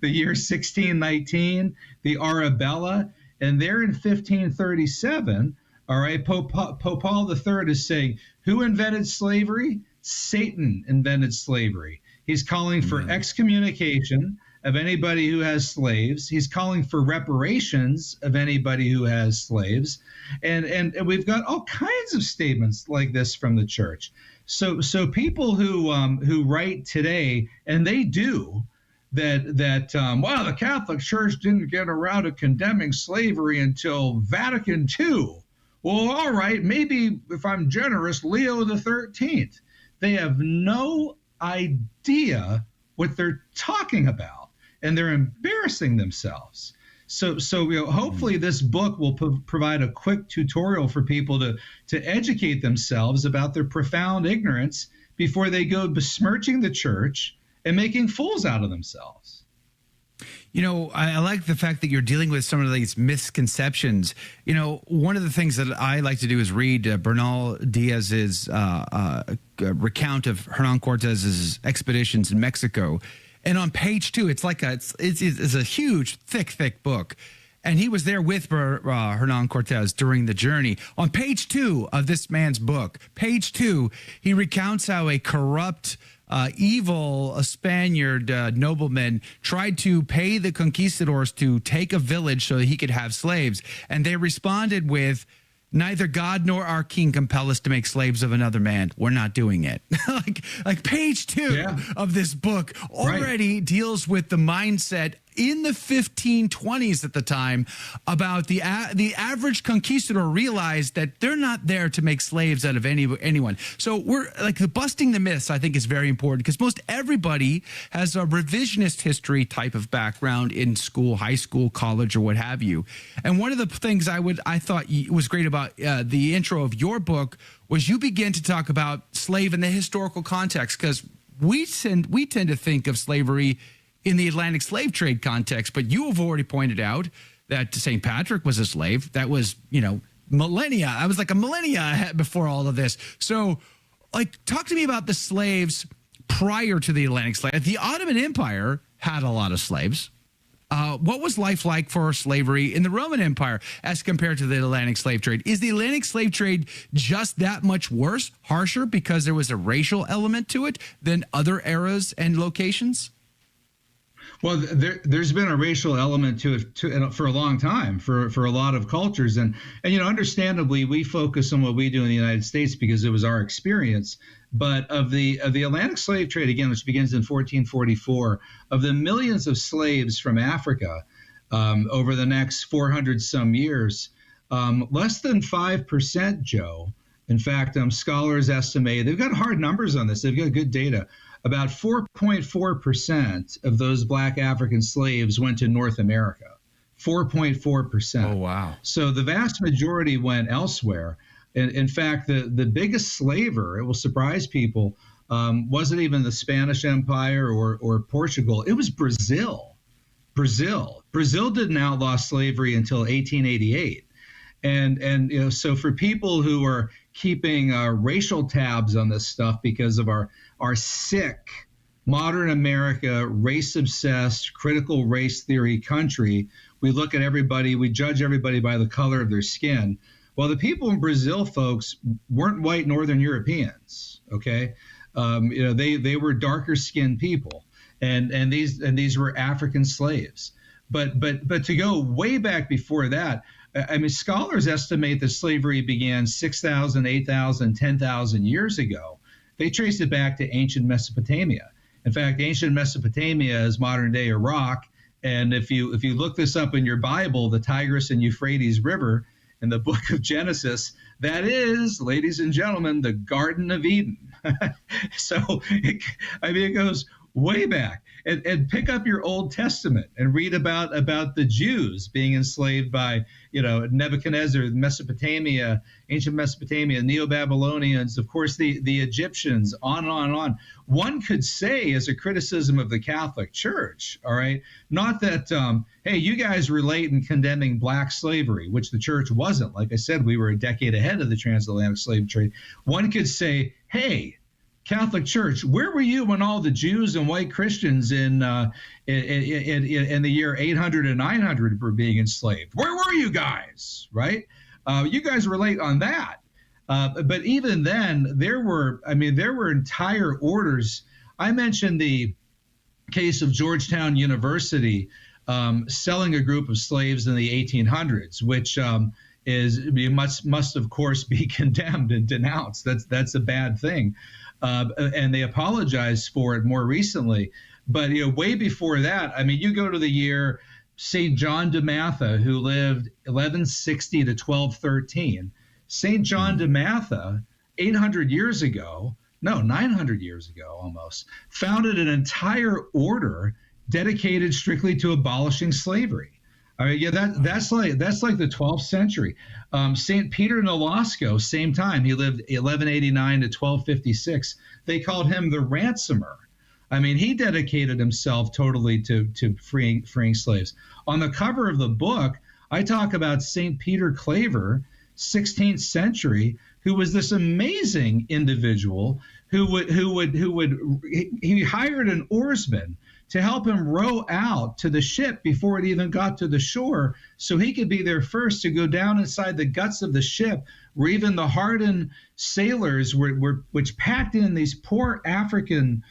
the year 1619, the Arabella, and there in 1537, all right, Pope Paul III is saying, who invented slavery? Satan invented slavery. He's calling for excommunication of anybody who has slaves. He's calling for reparations of anybody who has slaves. And we've got all kinds of statements like this from the church. So people who write today, and they do, that the Catholic Church didn't get around to condemning slavery until Vatican II. Well, all right, maybe if I'm generous, Leo the 13th. They have no idea what they're talking about, and they're embarrassing themselves. So hopefully this book will provide a quick tutorial for people to educate themselves about their profound ignorance before they go besmirching the church and making fools out of themselves. You know, I like the fact that you're dealing with some of these misconceptions. You know, one of the things that I like to do is read Bernal Diaz's recount of Hernan Cortez's expeditions in Mexico. And on page 2, it's like it's a huge, thick book. And he was there with Hernan Cortez during the journey. On page 2 of this man's book, page 2, he recounts how a corrupt, evil Spaniard nobleman tried to pay the conquistadors to take a village so that he could have slaves. And they responded with, neither God nor our king compel us to make slaves of another man. We're not doing it. like page 2 of this book already deals with the mindset in the 1520s at the time about the average conquistador realized that they're not there to make slaves out of anyone. So we're like busting the myths, I think, is very important because most everybody has a revisionist history type of background in school, high school, college, or what have you. And one of the things I thought was great about the intro of your book was you begin to talk about slave in the historical context, because we tend to think of slavery in the Atlantic slave trade context, but you have already pointed out that St. Patrick was a slave. That was, millennia. I was like a millennia before all of this. So, talk to me about the slaves prior to the Atlantic slave. The Ottoman Empire had a lot of slaves. What was life like for slavery in the Roman Empire as compared to the Atlantic slave trade? Is the Atlantic slave trade just that much worse, harsher, because there was a racial element to it than other eras and locations? Well, there's been a racial element to it for a long time for a lot of cultures, and understandably we focus on what we do in the United States because it was our experience. But of the Atlantic slave trade, again, which begins in 1444, of the millions of slaves from Africa over the next 400 some years, less than 5%, Joe. In fact, scholars estimate, they've got hard numbers on this. They've got good data. About 4.4% of those black African slaves went to North America. 4.4%. Oh, wow. So the vast majority went elsewhere. In fact, the biggest slaver, it will surprise people, wasn't even the Spanish Empire or Portugal. It was Brazil. Brazil didn't outlaw slavery until 1888. And so for people who are keeping racial tabs on this stuff because of our sick modern America, race-obsessed, critical race theory country, we look at everybody, we judge everybody by the color of their skin. Well, the people in Brazil, folks, weren't white Northern Europeans. Okay, they were darker skinned people, and these were African slaves. But to go way back before that, I mean, scholars estimate that slavery began 6,000, 8,000, 10,000 years ago. They trace it back to ancient Mesopotamia. In fact, ancient Mesopotamia is modern day Iraq. And if you look this up in your Bible, the Tigris and Euphrates River in the book of Genesis, that is, ladies and gentlemen, the Garden of Eden. So, it goes way back. And pick up your Old Testament and read about the Jews being enslaved by, Nebuchadnezzar, Mesopotamia, ancient Mesopotamia, Neo-Babylonians, of course, the Egyptians, on and on and on. One could say as a criticism of the Catholic Church, all right, not that, hey, you guys relate in condemning black slavery, which the church wasn't. Like I said, we were a decade ahead of the transatlantic slave trade. One could say, hey, Catholic Church, where were you when all the Jews and white Christians in the year 800 and 900 were being enslaved? Where were you guys, right? You guys relate on that. But even then, there were entire orders. I mentioned the case of Georgetown University selling a group of slaves in the 1800s, which must of course be condemned and denounced. That's a bad thing. And they apologized for it more recently. But way before that, you go to the year St. John de Matha, who lived 1160 to 1213. St. John de Matha, 900 years ago almost, founded an entire order dedicated strictly to abolishing slavery. That's like the 12th century. St. Peter Nolasco, same time, he lived 1189 to 1256. They called him the ransomer. He dedicated himself totally to freeing slaves. On the cover of the book, I talk about St. Peter Claver, 16th century, who was this amazing individual who hired an oarsman to help him row out to the ship before it even got to the shore, so he could be there first to go down inside the guts of the ship, where even the hardened sailors which packed in these poor African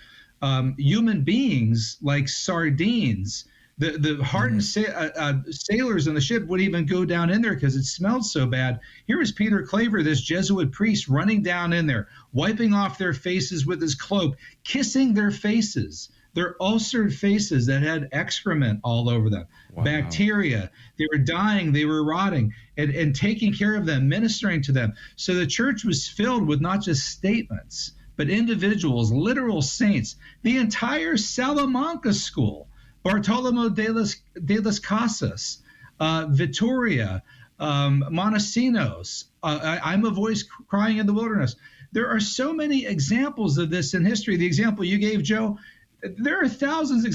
human beings like sardines. The hardened sailors on the ship would even go down in there because it smelled so bad. Here was Peter Claver, this Jesuit priest, running down in there, wiping off their faces with his cloak, kissing their faces, their ulcered faces that had excrement all over them, bacteria. They were dying, they were rotting, and taking care of them, ministering to them. So the church was filled with not just statements, but individuals, literal saints. The entire Salamanca school, Bartolomeo de las Casas, Vittoria, Montesinos, I'm a voice crying in the wilderness. There are so many examples of this in history. The example you gave, Joe, there are thousands of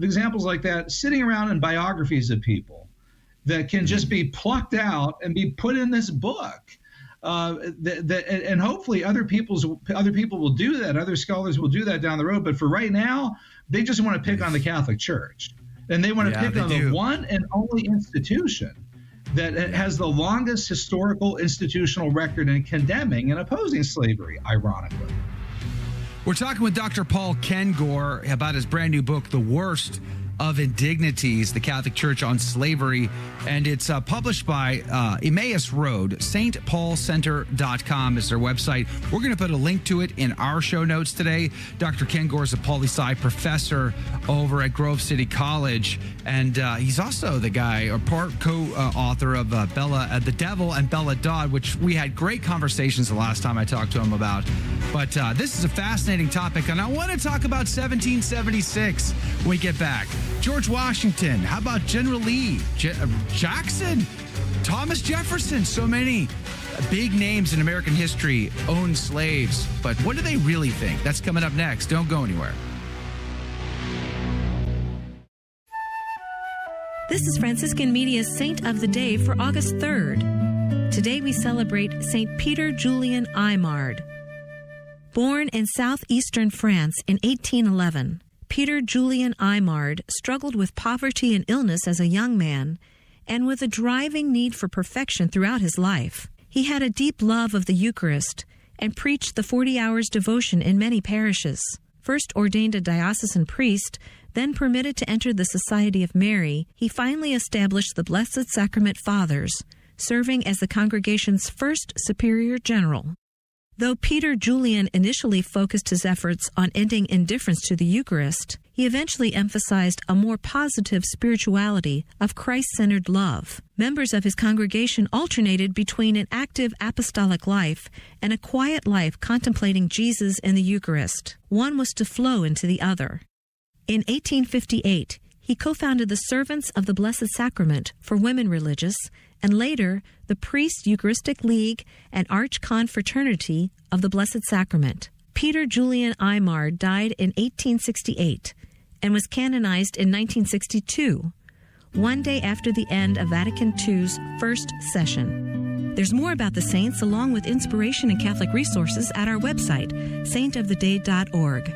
examples like that sitting around in biographies of people that can just be plucked out and be put in this book. And hopefully other people will do that. Other scholars will do that down the road. But for right now, they just want to pick on the Catholic Church, and they want to pick on the one and only institution that has the longest historical institutional record in condemning and opposing slavery, ironically. We're talking with Dr. Paul Kengor about his brand new book, The Worst of Indignities, the Catholic Church on Slavery, and it's published by Emmaus Road. stpaulcenter.com is their website. We're going to put a link to it in our show notes today. Dr. Kengor is a poli-sci professor over at Grove City College, and he's also the guy, or part co-author of Bella, The Devil and Bella Dodd, which we had great conversations the last time I talked to him about. But this is a fascinating topic, and I want to talk about 1776 when we get back. George Washington. How about General Lee? Jackson? Thomas Jefferson? So many big names in American history owned slaves. But what do they really think? That's coming up next. Don't go anywhere. This is Franciscan Media's Saint of the Day for August 3rd. Today we celebrate St. Peter Julian Aymard. Born in southeastern France in 1811, Peter Julian Aymard struggled with poverty and illness as a young man, and with a driving need for perfection throughout his life. He had a deep love of the Eucharist and preached the 40 hours devotion in many parishes. First ordained a diocesan priest, then permitted to enter the Society of Mary, he finally established the Blessed Sacrament Fathers, serving as the congregation's first superior general. Though Peter Julian initially focused his efforts on ending indifference to the Eucharist, he eventually emphasized a more positive spirituality of Christ-centered love. Members of his congregation alternated between an active apostolic life and a quiet life contemplating Jesus in the Eucharist. One was to flow into the other. In 1858, he co-founded the Servants of the Blessed Sacrament for women religious, and later the Priest Eucharistic League and Archconfraternity of the Blessed Sacrament. Peter Julian Aymard died in 1868 and was canonized in 1962, one day after the end of Vatican II's first session. There's more about the saints along with inspiration and Catholic resources at our website, saintoftheday.org.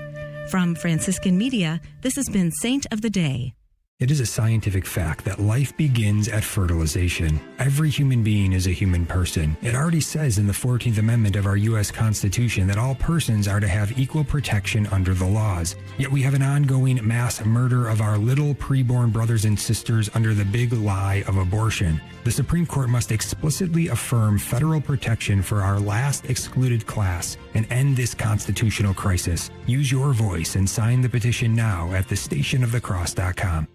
From Franciscan Media, this has been Saint of the Day. It is a scientific fact that life begins at fertilization. Every human being is a human person. It already says in the 14th Amendment of our U.S. Constitution that all persons are to have equal protection under the laws. Yet we have an ongoing mass murder of our little preborn brothers and sisters under the big lie of abortion. The Supreme Court must explicitly affirm federal protection for our last excluded class and end this constitutional crisis. Use your voice and sign the petition now at thestationofthecross.com.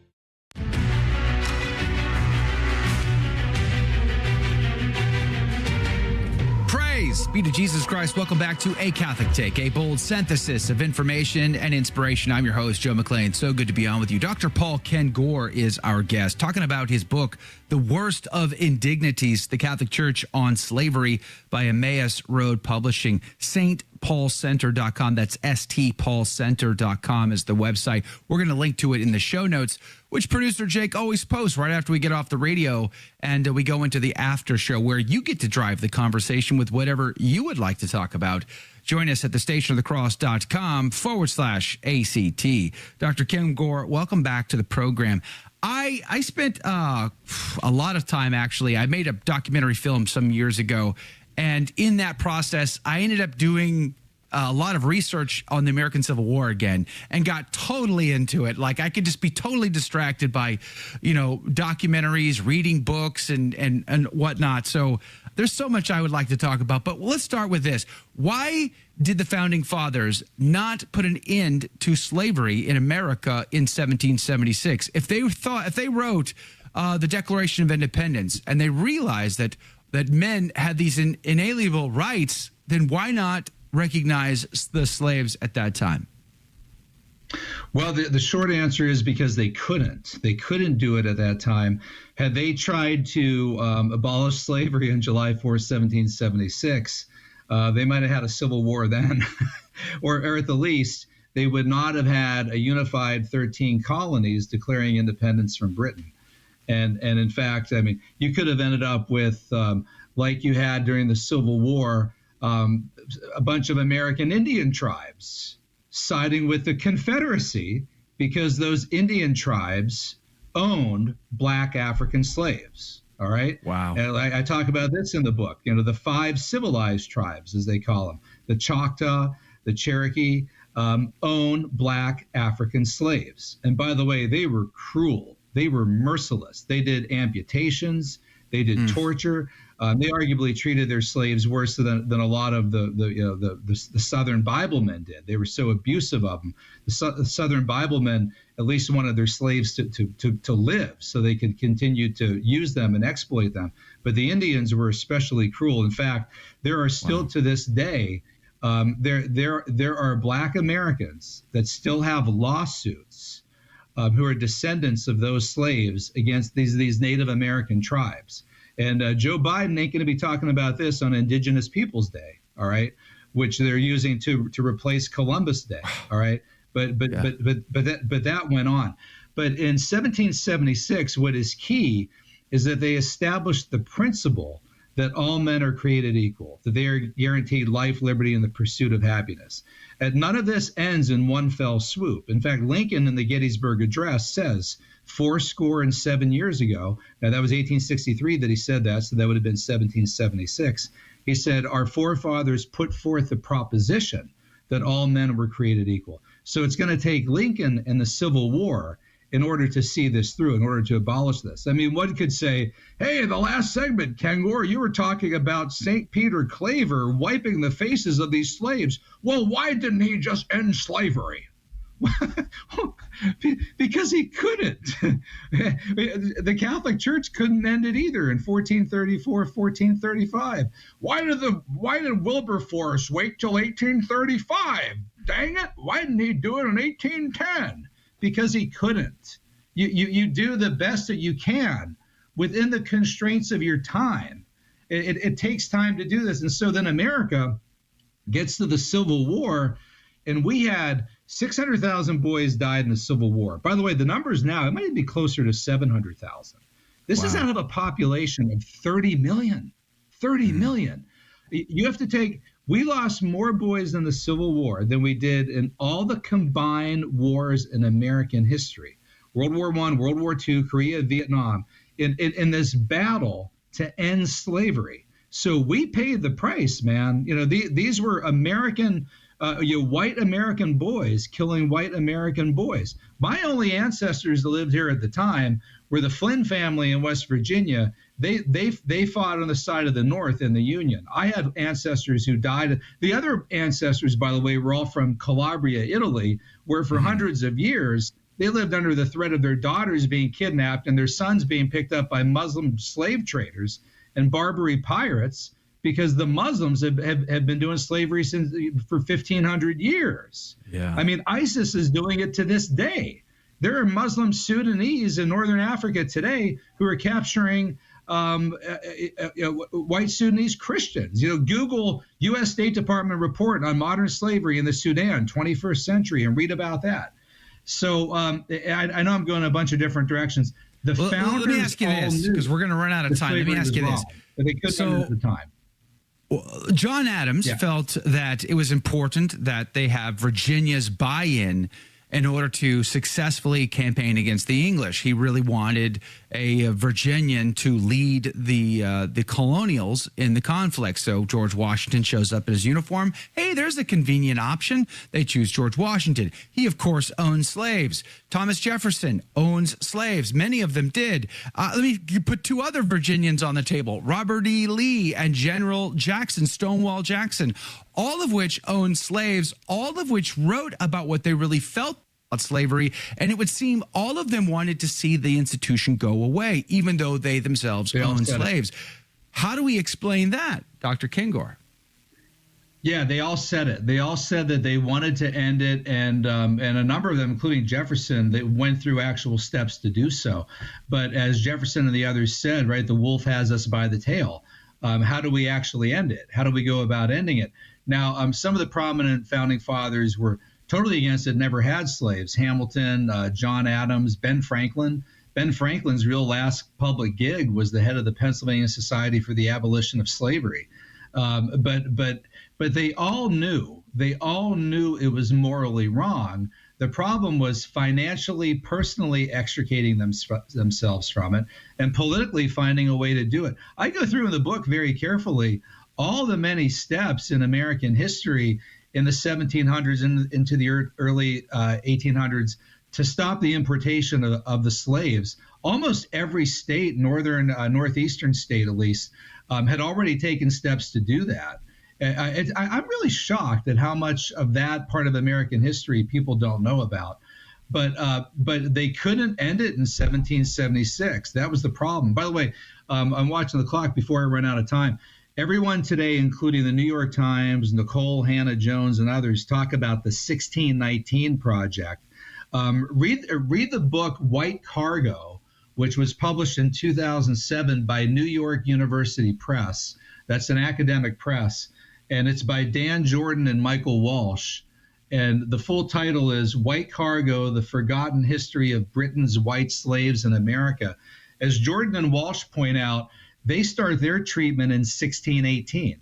Praise be to Jesus Christ. Welcome back to A Catholic Take, a bold synthesis of information and inspiration. I'm your host, Joe McLean. So good to be on with you. Dr. Paul Kengor is our guest, talking about his book, The Worst of Indignities, The Catholic Church on Slavery by Emmaus Road Publishing. stpaulcenter.com. That's stpaulcenter.com is the website. We're going to link to it in the show notes, which producer Jake always posts right after we get off the radio, and we go into the after show where you get to drive the conversation with whatever you would like to talk about. Join us at thestationofthecross.com/ACT. Dr. Kengor, welcome back to the program. I spent a lot of time, actually. I made a documentary film some years ago, and in that process, I ended up doing a lot of research on the American Civil War again and got totally into it. Like, I could just be totally distracted by, documentaries, reading books and whatnot. So there's so much I would like to talk about, but let's start with this. Why did the Founding Fathers not put an end to slavery in America in 1776? If they wrote the Declaration of Independence and they realized that men had these inalienable rights, then why not recognize the slaves at that time? Well, the short answer is because they couldn't. They couldn't do it at that time. Had they tried to abolish slavery on July 4th, 1776, they might have had a civil war then, or at the least, they would not have had a unified 13 colonies declaring independence from Britain. And in fact, I mean, you could have ended up with, like you had during the Civil War, a bunch of American Indian tribes siding with the Confederacy because those Indian tribes owned black African slaves. All right. Wow. And I talk about this in the book, the 5 civilized tribes, as they call them, the Choctaw, the Cherokee, own black African slaves. And by the way, they were cruel. They were merciless. They did amputations. They did torture. They arguably treated their slaves worse than a lot of the Southern Biblemen did. They were so abusive of them. The Southern Biblemen at least wanted their slaves to live so they could continue to use them and exploit them. But the Indians were especially cruel. In fact, there are still to this day, there are Black Americans that still have lawsuits who are descendants of those slaves against these Native American tribes. And Joe Biden ain't going to be talking about this on Indigenous Peoples Day, all right, which they're using to replace Columbus Day, all right. But that went on. But in 1776, what is key is that they established the principle that all men are created equal, that they are guaranteed life, liberty, and the pursuit of happiness. And none of this ends in one fell swoop. In fact, Lincoln in the Gettysburg Address says 77 years ago, now that was 1863 that he said that, so that would have been 1776. He said, our forefathers put forth the proposition that all men were created equal. So it's going to take Lincoln and the Civil War in order to see this through, in order to abolish this. I mean, one could say, hey, the last segment, Kengor, you were talking about St. Peter Claver wiping the faces of these slaves. Well, why didn't he just end slavery? Because he couldn't. The Catholic Church couldn't end it either in 1434, 1435. Why did Wilberforce wait till 1835? Dang it! Why didn't he do it in 1810? Because he couldn't. You do the best that you can within the constraints of your time. It takes time to do this. And so then America gets to the Civil War, and we had 600,000 boys died in the Civil War. By the way, the numbers now, it might be closer to 700,000. This is out of a population of 30 million. 30 million. You have to take, we lost more boys in the Civil War than we did in all the combined wars in American history. World War I, World War II, Korea, Vietnam, in this battle to end slavery. So we paid the price, man. You know, these were American, white American boys killing white American boys. My only ancestors that lived here at the time were the Flynn family in West Virginia. They fought on the side of the North in the Union. I had ancestors who died. The other ancestors, by the way, were all from Calabria, Italy, where for hundreds of years they lived under the threat of their daughters being kidnapped and their sons being picked up by Muslim slave traders and Barbary pirates, because the Muslims have been doing slavery for 1,500 years. Yeah. I mean, ISIS is doing it to this day. There are Muslim Sudanese in northern Africa today who are capturing white Sudanese Christians. You know, Google U.S. State Department report on modern slavery in the Sudan, 21st century, and read about that. So I know I'm going a bunch of different directions. Founders, let me ask you this, because we're going to run out of time. Let me ask you this. But they couldn't at the time. John Adams felt that it was important that they have Virginia's buy-in in order to successfully campaign against the English. He really wanted a Virginian to lead the colonials in the conflict. So George Washington shows up in his uniform. Hey, there's a convenient option. They choose George Washington. He, of course, owns slaves. Thomas Jefferson owns slaves. Many of them did. Let me put two other Virginians on the table, Robert E. Lee and General Jackson, Stonewall Jackson, all of which owned slaves, all of which wrote about what they really felt about slavery. And it would seem all of them wanted to see the institution go away, even though they themselves owned slaves. How do we explain that, Dr. Kengor? Yeah, they all said it. They all said that they wanted to end it, and a number of them, including Jefferson, they went through actual steps to do so. But as Jefferson and the others said, right, the wolf has us by the tail. How do we actually end it? How do we go about ending it? Now, some of the prominent founding fathers were totally against it, never had slaves. Hamilton, John Adams, Ben Franklin. Ben Franklin's real last public gig was the head of the Pennsylvania Society for the Abolition of Slavery. But they all knew it was morally wrong. The problem was financially, personally extricating themselves from it and politically finding a way to do it. I go through in the book very carefully all the many steps in American history in the 1700s and into the early 1800s to stop the importation of the slaves. Almost every state, northeastern state at least, had already taken steps to do that. I'm really shocked at how much of that part of American history people don't know about. But they couldn't end it in 1776. That was the problem. By the way, I'm watching the clock before I run out of time. Everyone today, including the New York Times, Nicole Hannah-Jones, and others, talk about the 1619 Project. Read the book White Cargo, which was published in 2007 by New York University Press. That's an academic press, and it's by Dan Jordan and Michael Walsh. And the full title is White Cargo, The Forgotten History of Britain's White Slaves in America. As Jordan and Walsh point out, they start their treatment in 1618.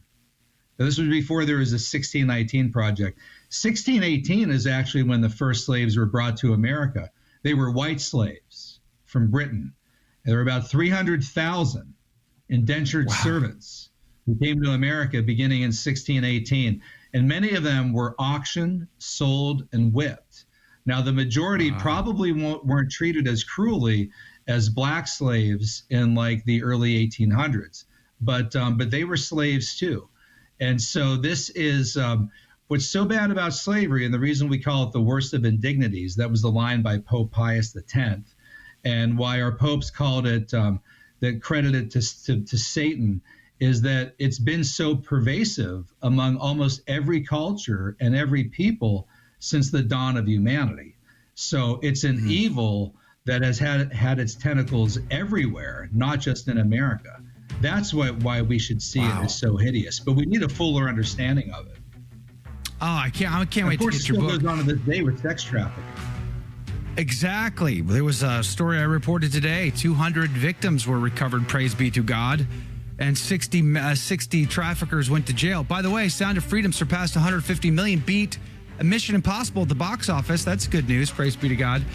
Now, this was before there was a 1619 project. 1618 is actually when the first slaves were brought to America. They were white slaves from Britain. And there were about 300,000 indentured servants who came to America beginning in 1618. And many of them were auctioned, sold, and whipped. Now, the majority probably weren't treated as cruelly as black slaves in like the early 1800s, but they were slaves too. And so this is what's so bad about slavery, and the reason we call it the worst of indignities. That was the line by Pope Pius X, and why our popes called it, that credited to Satan, is that it's been so pervasive among almost every culture and every people since the dawn of humanity. So it's an evil that has had its tentacles everywhere, not just in America. That's why we should see it as so hideous. But we need a fuller understanding of it. Oh, I can't wait to get your book. Of course, it goes on to this day with sex trafficking. Exactly. There was a story I reported today. 200 victims were recovered, praise be to God, and 60 traffickers went to jail. By the way, Sound of Freedom surpassed 150 million, beat Mission Impossible at the box office. That's good news, praise be to God.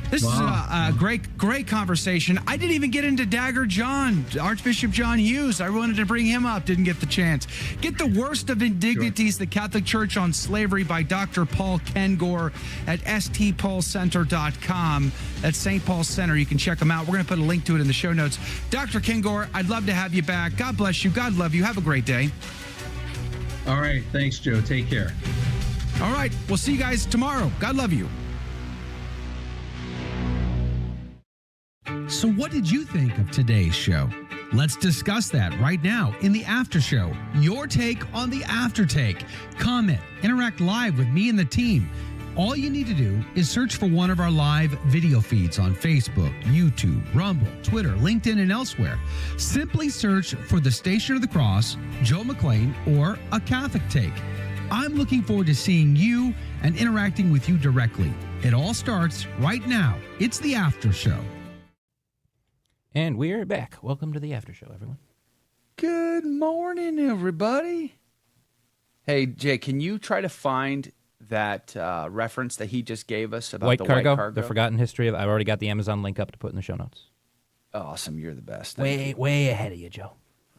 This is a great conversation. I didn't even get into Dagger John, Archbishop John Hughes. I wanted to bring him up, didn't get the chance. Get The Worst of Indignities, The Catholic Church on Slavery by Dr. Paul Kengor at stpaulcenter.com. That's St. Paul Center. You can check them out. We're going to put a link to it in the show notes. Dr. Kengor, I'd love to have you back. God bless you. God love you. Have a great day. All right. Thanks, Joe. Take care. All right. We'll see you guys tomorrow. God love you. So what did you think of today's show? Let's discuss that right now in the after show. Your take on the after take. Comment, interact live with me and the team. All you need to do is search for one of our live video feeds on Facebook, YouTube, Rumble, Twitter, LinkedIn, and elsewhere. Simply search for the Station of the Cross, Joe McClain, or A Catholic Take. I'm looking forward to seeing you and interacting with you directly. It all starts right now. It's the after show. And we're back. Welcome to the after show, everyone. Good morning, everybody. Hey, Jay, can you try to find that reference that he just gave us about White the Cargo, White Cargo? The Forgotten History of... I've already got the Amazon link up to put in the show notes. Awesome. You're the best. Way ahead of you, Joe.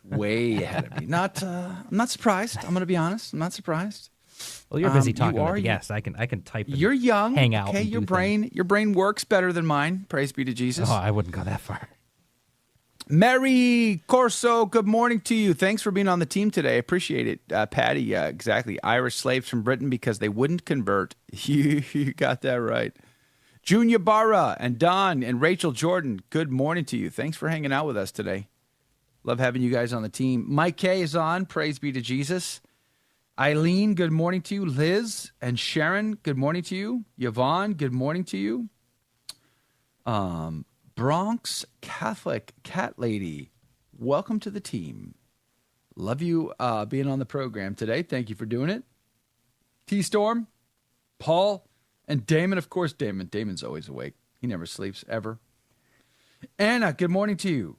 Way ahead of me. I'm not surprised. I'm going to be honest. I'm not surprised. Well, you're busy talking with the guests. I can type. You're young. Hang out. Okay, your brain works better than mine. Praise be to Jesus. Oh, I wouldn't go that far. Mary Corso, good morning to you. Thanks for being on the team today. I appreciate it. Patty, exactly. Irish slaves from Britain because they wouldn't convert. You got that right. Junior Barra and Don and Rachel Jordan, good morning to you. Thanks for hanging out with us today. Love having you guys on the team. Mike K is on. Praise be to Jesus. Eileen, good morning to you. Liz and Sharon, good morning to you. Yvonne, good morning to you. Bronx Catholic Cat Lady, welcome to the team. Love you being on the program today. Thank you for doing it. T-Storm, Paul, and Damon. Of course, Damon. Damon's always awake. He never sleeps, ever. Anna, good morning to you.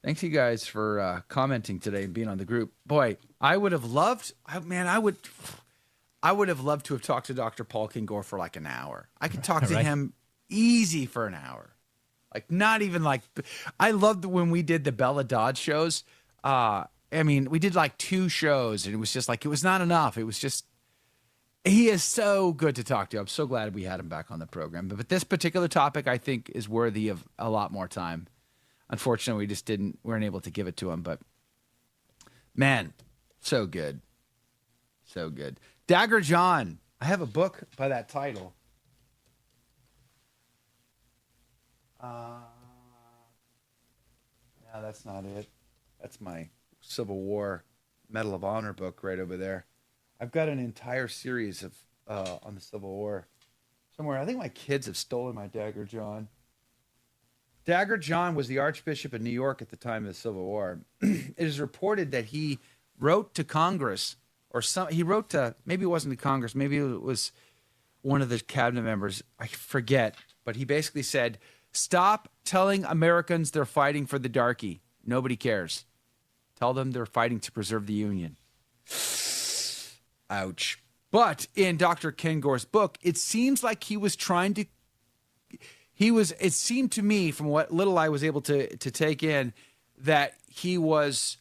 Thanks, you guys, for commenting today and being on the group. Boy, I would have loved, I would have loved to have talked to Dr. Paul Kengor for like an hour. I could talk to him easy for an hour. Like, not even like, I loved when we did the Bella Dodd shows. We did like 2 shows, and it was just like, it was not enough. It was just, he is so good to talk to. I'm so glad we had him back on the program. But this particular topic, I think, is worthy of a lot more time. Unfortunately, we weren't able to give it to him. But, man, so good. So good. Dagger John. I have a book by that title. No, that's not it. That's my Civil War Medal of Honor book right over there. I've got an entire series of on the Civil War. somewhere. I think my kids have stolen my Dagger John. Dagger John was the Archbishop of New York at the time of the Civil War. It is reported that he wrote to Congress, he wrote to, maybe it wasn't to Congress, maybe it was one of the cabinet members, I forget, but he basically said, stop telling Americans they're fighting for the darky. Nobody cares. Tell them they're fighting to preserve the Union. Ouch. But in Dr. Kengor's book, it seems like he was trying to, it seemed to me from what little I was able to take in that he was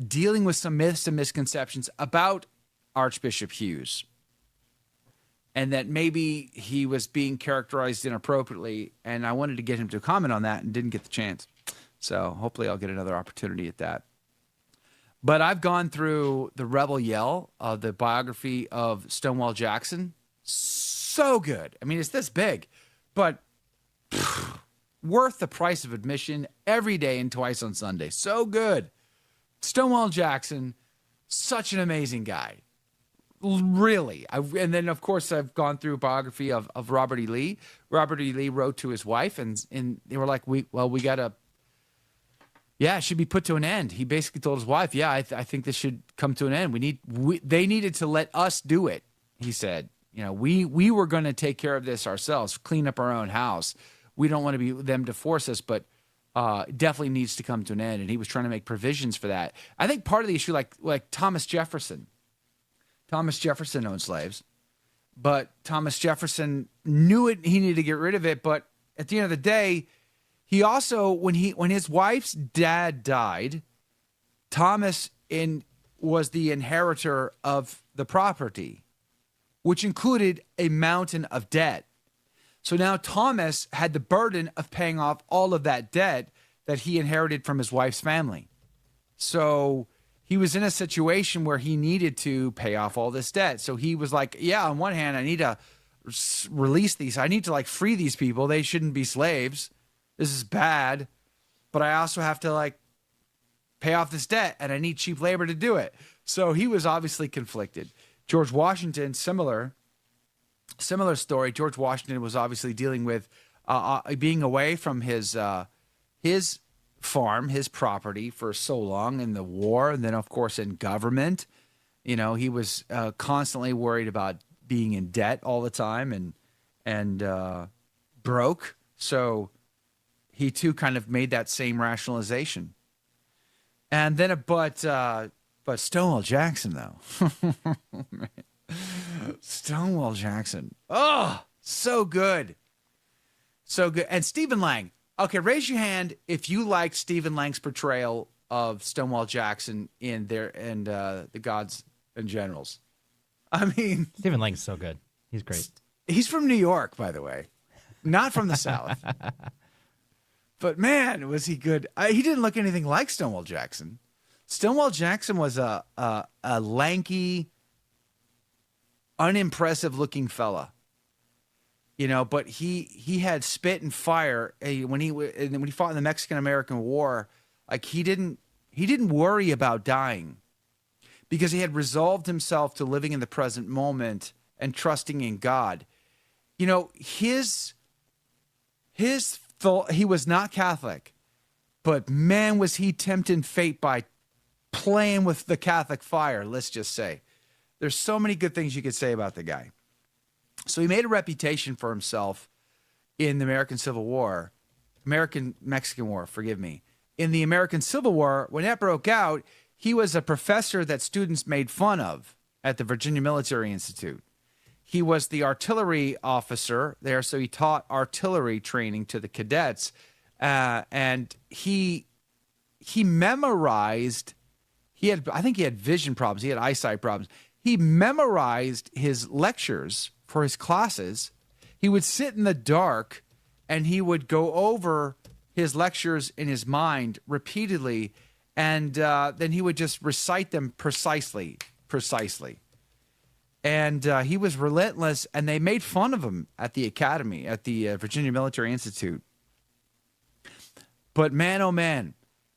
dealing with some myths and misconceptions about Archbishop Hughes. And that maybe he was being characterized inappropriately. And I wanted to get him to comment on that and didn't get the chance. So hopefully I'll get another opportunity at that. But I've gone through the Rebel Yell, the biography of Stonewall Jackson. So good. I mean, it's this big, but worth the price of admission every day and twice on Sunday. So good. Stonewall Jackson, such an amazing guy. Really. And then, of course, I've gone through a biography of Robert E. Lee. Robert E. Lee wrote to his wife, and they were like, we got to, it should be put to an end. He basically told his wife, I think this should come to an end. They needed to let us do it, he said. We were going to take care of this ourselves, clean up our own house. We don't want to be them to force us, but it definitely needs to come to an end. And he was trying to make provisions for that. I think part of the issue, like Thomas Jefferson. Thomas Jefferson owned slaves, but Thomas Jefferson knew it. He needed to get rid of it. But at the end of the day, he also, when his wife's dad died, Thomas was the inheritor of the property, which included a mountain of debt. So now Thomas had the burden of paying off all of that debt that he inherited from his wife's family. So he was in a situation where he needed to pay off all this debt. So he was like, on one hand, I need to release these. I need to free these people. They shouldn't be slaves. This is bad. But I also have to pay off this debt, and I need cheap labor to do it. So he was obviously conflicted. George Washington, similar story. George Washington was obviously dealing with being away from his farm, his property for so long in the war, and then of course in government. He was constantly worried about being in debt all the time and broke. So he too kind of made that same rationalization. And then, but Stonewall Jackson though, Stonewall Jackson, so good, so good. And Stephen Lang. Okay, raise your hand if you like Stephen Lang's portrayal of Stonewall Jackson in The Gods and Generals. I mean, Stephen Lang's so good. He's great. He's from New York, by the way, not from the South. But man, was he good. He didn't look anything like Stonewall Jackson. Stonewall Jackson was a lanky, unimpressive looking fella. But he had spit and fire when he fought in the Mexican-American War. He didn't worry about dying because he had resolved himself to living in the present moment and trusting in God. He was not Catholic, but man, was he tempting fate by playing with the Catholic fire. Let's just say there's so many good things you could say about the guy. So he made a reputation for himself in the American-Mexican War, forgive me. In the American Civil War, when that broke out, he was a professor that students made fun of at the Virginia Military Institute. He was the artillery officer there, so he taught artillery training to the cadets. And he memorized, I think he had vision problems, he had eyesight problems. He memorized his lectures for his classes. He would sit in the dark and he would go over his lectures in his mind repeatedly, and then he would just recite them precisely. And he was relentless, and they made fun of him at the academy, at the Virginia Military Institute. But man, oh man,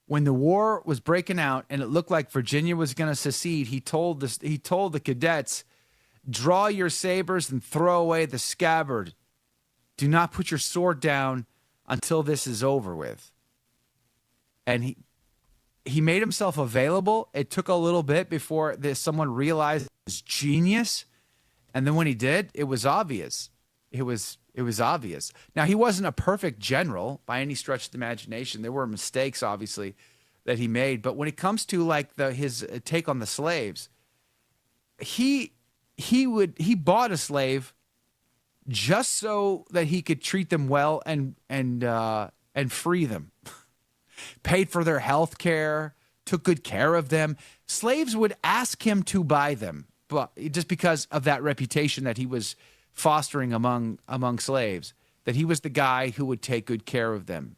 when the war was breaking out and it looked like Virginia was going to secede, he told the cadets, Draw your sabers and throw away the scabbard. Do not put your sword down until this is over with. And he made himself available. It took a little bit before someone realized his genius. And then when he did, it was obvious. It was obvious. Now, he wasn't a perfect general by any stretch of the imagination. There were mistakes, obviously, that he made. But when it comes to like his take on the slaves, he bought a slave just so that he could treat them well and free them. Paid for their health care, took good care of them. Slaves would ask him to buy them, but just because of that reputation that he was fostering among slaves, that he was the guy who would take good care of them.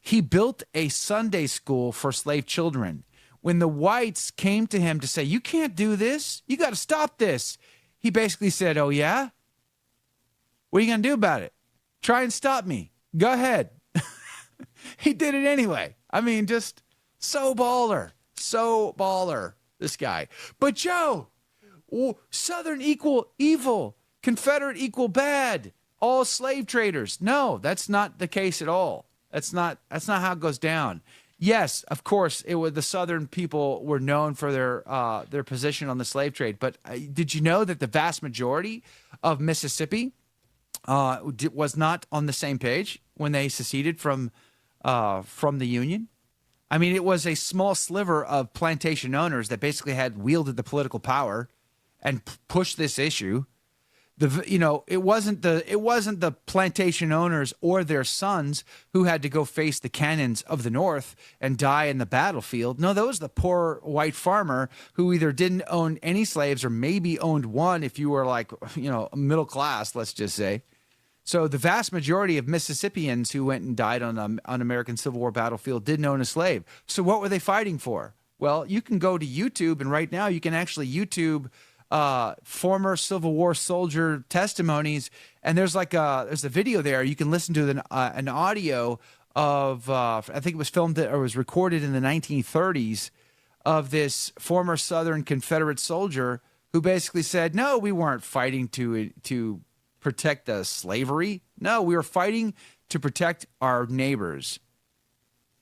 He built a Sunday school for slave children. When the whites came to him to say, you can't do this, you got to stop this, he basically said, oh yeah? What are you going to do about it? Try and stop me. Go ahead. He did it anyway. I mean, just so baller, this guy. But Joe, Southern equal evil, Confederate equal bad, all slave traders. No, that's not the case at all. That's not how it goes down. Yes, of course, the Southern people were known for their position on the slave trade. But did you know that the vast majority of Mississippi was not on the same page when they seceded from the Union? I mean, it was a small sliver of plantation owners that basically had wielded the political power and pushed this issue. It wasn't the plantation owners or their sons who had to go face the cannons of the North and die in the battlefield. No, that was the poor white farmer who either didn't own any slaves or maybe owned one if you were like, middle class, let's just say. So the vast majority of Mississippians who went and died on American Civil War battlefield didn't own a slave. So what were they fighting for? Well, you can go to YouTube, and right now you can actually YouTube former Civil War soldier testimonies, and there's a video there. You can listen to an audio of I think it was filmed or was recorded in the 1930s of this former Southern Confederate soldier who basically said, "No, we weren't fighting to protect the slavery. No, we were fighting to protect our neighbors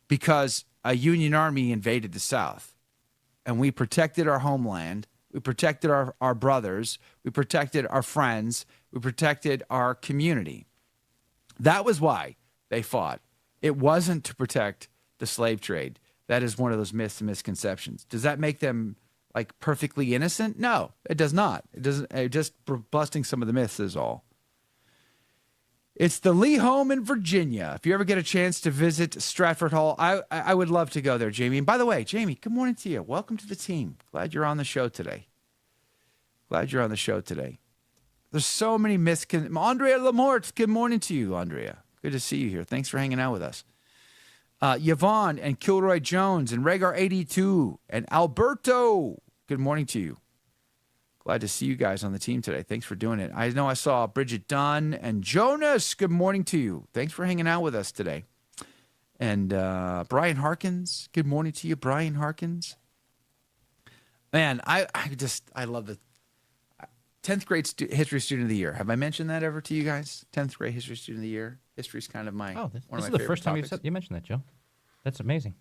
because a Union army invaded the South, and we protected our homeland. We protected our brothers. We protected our friends. We protected our community." That was why they fought. It wasn't to protect the slave trade. That is one of those myths and misconceptions. Does that make them like perfectly innocent? No, it does not. It doesn't. Just busting some of the myths is all. It's the Lee home in Virginia. If you ever get a chance to visit Stratford Hall, I would love to go there, Jamie. And by the way, Jamie, good morning to you. Welcome to the team. Glad you're on the show today. There's so many Andrea Lamort, good morning to you, Andrea. Good to see you here. Thanks for hanging out with us. Yvonne and Kilroy Jones and Rhaegar 82 and Alberto, good morning to you. Glad to see you guys on the team today. Thanks for doing it. I know I saw Bridget Dunn and Jonas. Good morning to you. Thanks for hanging out with us today. And Brian Harkins. Good morning to you, Brian Harkins. Man, I love the 10th grade history student of the year. Have I mentioned that ever to you guys? 10th grade history student of the year. History is kind of one of my favorite topics. This is the first time you mentioned that, Joe. That's amazing.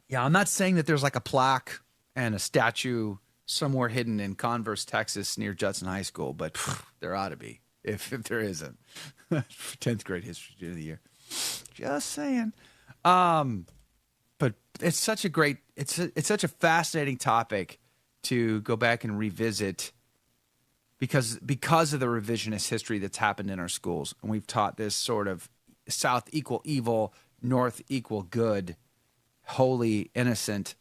Yeah, I'm not saying that there's like a plaque and a statue somewhere hidden in Converse, Texas, near Judson High School, but there ought to be, if there isn't. 10th grade history student of the year. Just saying. But it's such a fascinating topic to go back and revisit because of the revisionist history that's happened in our schools. And we've taught this sort of South equal evil, North equal good, holy, innocent.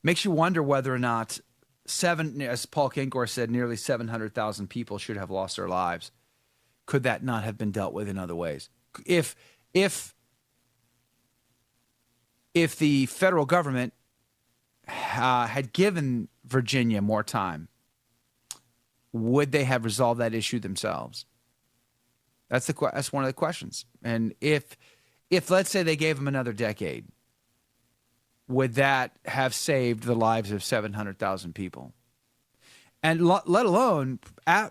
Makes you wonder whether or not as Paul Kengor said, nearly 700,000 people should have lost their lives. Could that not have been dealt with in other ways? If the federal government had given Virginia more time, would they have resolved that issue themselves? That's one of the questions. And if let's say they gave them another decade, would that have saved the lives of 700,000 people? And let alone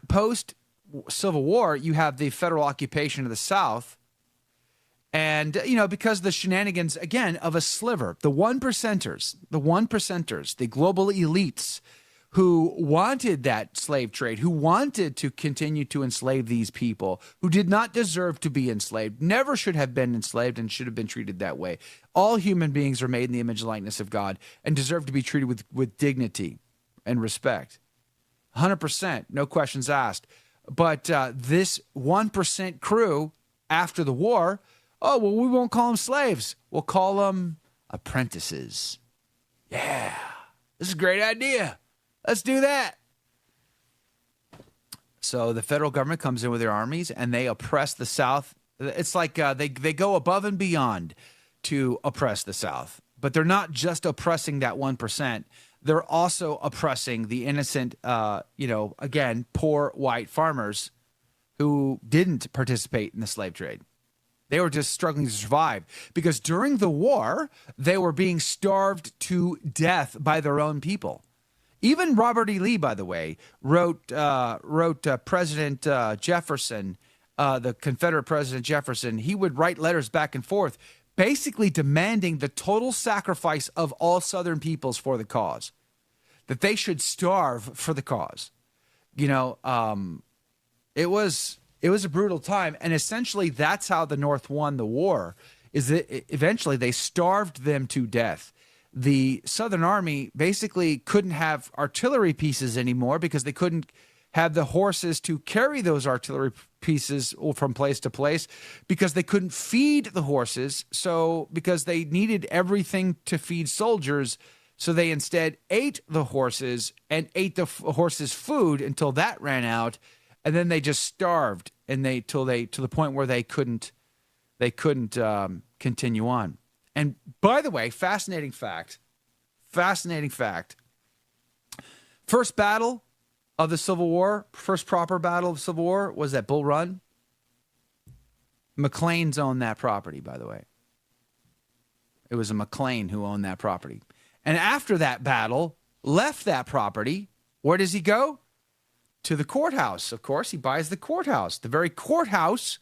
post Civil War, you have the federal occupation of the South. And, because the shenanigans, again, of a sliver, the one percenters, the global elites who wanted that slave trade, who wanted to continue to enslave these people, who did not deserve to be enslaved, never should have been enslaved and should have been treated that way. All human beings are made in the image and likeness of God and deserve to be treated with dignity and respect. 100%, no questions asked. But this 1% crew after the war, we won't call them slaves. We'll call them apprentices. Yeah, this is a great idea. Let's do that. So the federal government comes in with their armies and they oppress the South. It's like they go above and beyond to oppress the South. But they're not just oppressing that 1%. They're also oppressing the innocent, again, poor white farmers who didn't participate in the slave trade. They were just struggling to survive because during the war, they were being starved to death by their own people. Even Robert E. Lee, by the way, wrote President Jefferson, the Confederate President Jefferson. He would write letters back and forth, basically demanding the total sacrifice of all Southern peoples for the cause, that they should starve for the cause. It was a brutal time, and essentially that's how the North won the war. Is that eventually they starved them to death. The Southern Army basically couldn't have artillery pieces anymore because they couldn't have the horses to carry those artillery pieces from place to place because they couldn't feed the horses. So because they needed everything to feed soldiers, so they instead ate the horses and ate the horses' food until that ran out, and then they just starved and to the point where they couldn't continue on. And by the way, fascinating fact. First battle of the Civil War, first proper battle of the Civil War was at Bull Run. McLean's owned that property, by the way. It was a McLean who owned that property. And after that battle, left that property. Where does he go? To the courthouse. Of course, he buys the courthouse, the very courthouse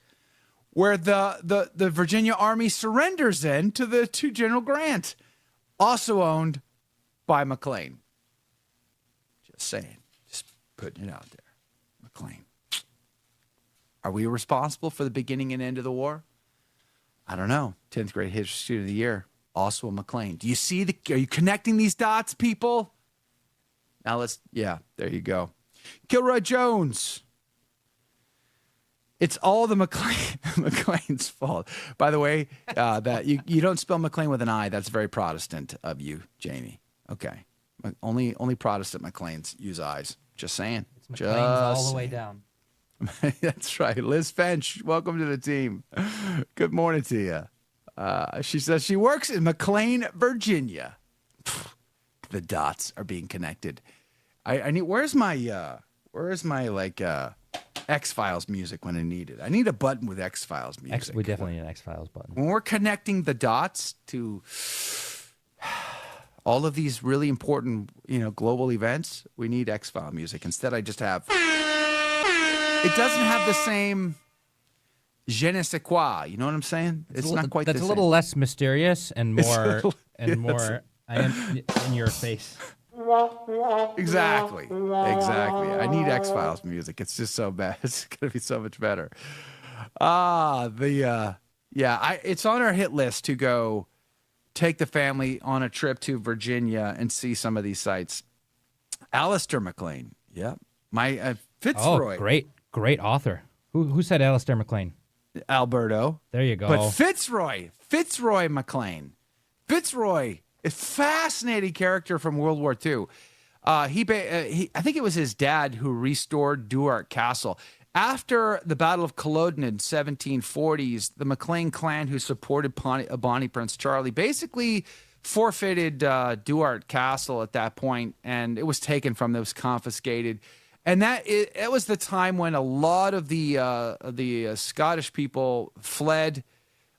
where the Virginia Army surrenders to General Grant, also owned by McLean. Just saying, just putting it out there. McLean. Are we responsible for the beginning and end of the war? I don't know. 10th grade history student of the year, also a McLean. Do you see are you connecting these dots, people? Now there you go. Kilroy Jones. It's all the McLean's fault. By the way, that you don't spell McLean with an I. That's very Protestant of you, Jamie. Okay. Only Protestant McLeans use I's. Just saying. It's McLean's all the way down. That's right. Liz Finch, welcome to the team. Good morning to you. She says she works in McLean, Virginia. The dots are being connected. I need. Where's my X-Files music when I need it? I need a button with X-Files music. We definitely need an X-Files button. When we're connecting the dots to all of these really important, global events, we need X-File music. Instead, I just have. It doesn't have the same je ne sais quoi. You know what I'm saying? It's not quite. That's the a little same. less mysterious and more I am in your face. Exactly. I need X-Files music. It's just so bad. It's gonna be so much better. It's on our hit list to go take the family on a trip to Virginia and see some of these sites. Alistair MacLean. Yep. My Fitzroy. Oh, great author. Who said Alistair MacLean? Alberto. There you go. But Fitzroy MacLean. Fitzroy. A fascinating character from World War II. I think it was his dad who restored Duart Castle. After the Battle of Culloden in 1740s, the MacLean clan who supported Bonnie Prince Charlie basically forfeited Duart Castle at that point, and it was taken from them, it was confiscated. And it was the time when a lot of the Scottish people fled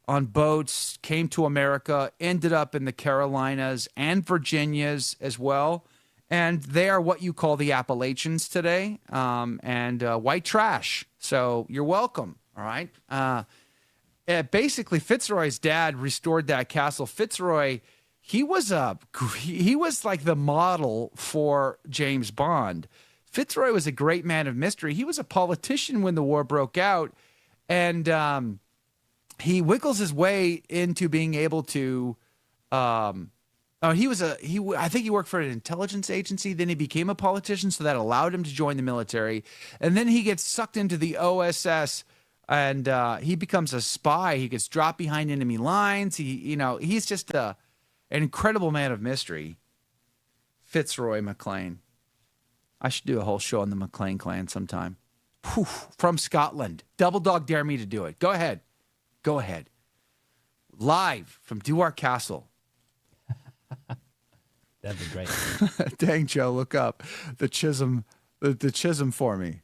on boats, came to America, ended up in the Carolinas and Virginias as well. And they are what you call the Appalachians today, and white trash. So you're welcome, all right? Basically, Fitzroy's dad restored that castle. Fitzroy, he was like the model for James Bond. Fitzroy was a great man of mystery. He was a politician when the war broke out, and he wiggles his way into being able to. I think he worked for an intelligence agency. Then he became a politician, so that allowed him to join the military. And then he gets sucked into the OSS, and he becomes a spy. He gets dropped behind enemy lines. He's just an incredible man of mystery. Fitzroy MacLean. I should do a whole show on the MacLean clan sometime. Whew, from Scotland. Double dog dare me to do it. Go ahead. Live from Duart Castle. That'd be great. Dang, Joe, look up the Chisholm for me.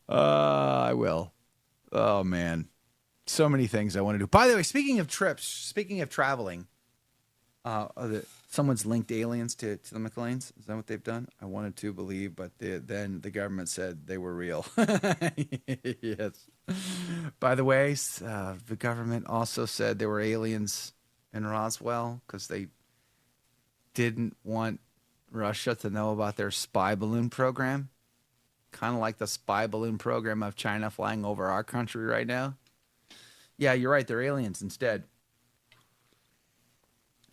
I will. Oh, man. So many things I want to do. By the way, speaking of trips, speaking of traveling, someone's linked aliens to the MacLeans. Is that what they've done? I wanted to believe, but then the government said they were real. Yes. By the way, the government also said there were aliens in Roswell because they didn't want Russia to know about their spy balloon program. Kind of like the spy balloon program of China flying over our country right now. Yeah, you're right. They're aliens instead.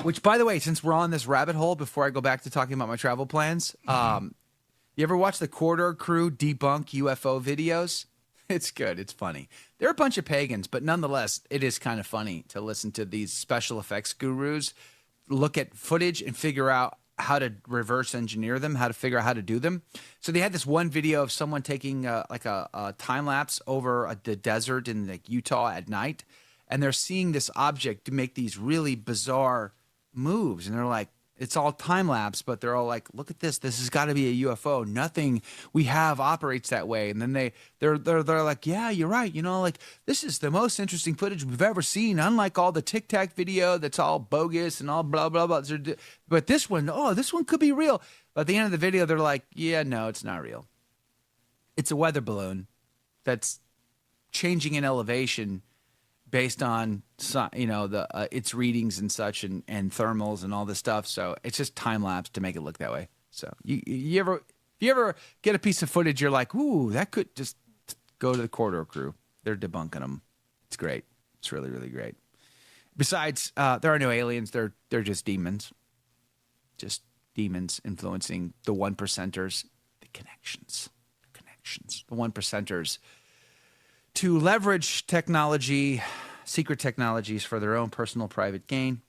Which, by the way, since we're on this rabbit hole, before I go back to talking about my travel plans, you ever watch the Corridor Crew debunk UFO videos? It's good. It's funny. They're a bunch of pagans, but nonetheless, it is kind of funny to listen to these special effects gurus look at footage and figure out how to reverse engineer them, how to figure out how to do them. So they had this one video of someone taking a time lapse over the desert in like Utah at night, and they're seeing this object to make these really bizarre moves, and they're like, it's all time lapse, but they're all like, look at this. This has got to be a UFO. Nothing we have operates that way. And then they're like, yeah, you're right. Like this is the most interesting footage we've ever seen. Unlike all the Tic Tac video that's all bogus and all blah blah blah. But this one could be real. But at the end of the video, they're like, yeah, no, it's not real. It's a weather balloon that's changing in elevation based on its readings and such and thermals and all this stuff. So it's just time lapse to make it look that way. So you ever get a piece of footage, you're like, ooh, that could just go to the Corridor Crew. They're debunking them. It's great. It's really, really great. Besides, there are no aliens. They're just demons. Just demons influencing the 1%ers, the connections, the 1%ers. To leverage technology, secret technologies for their own personal private gain,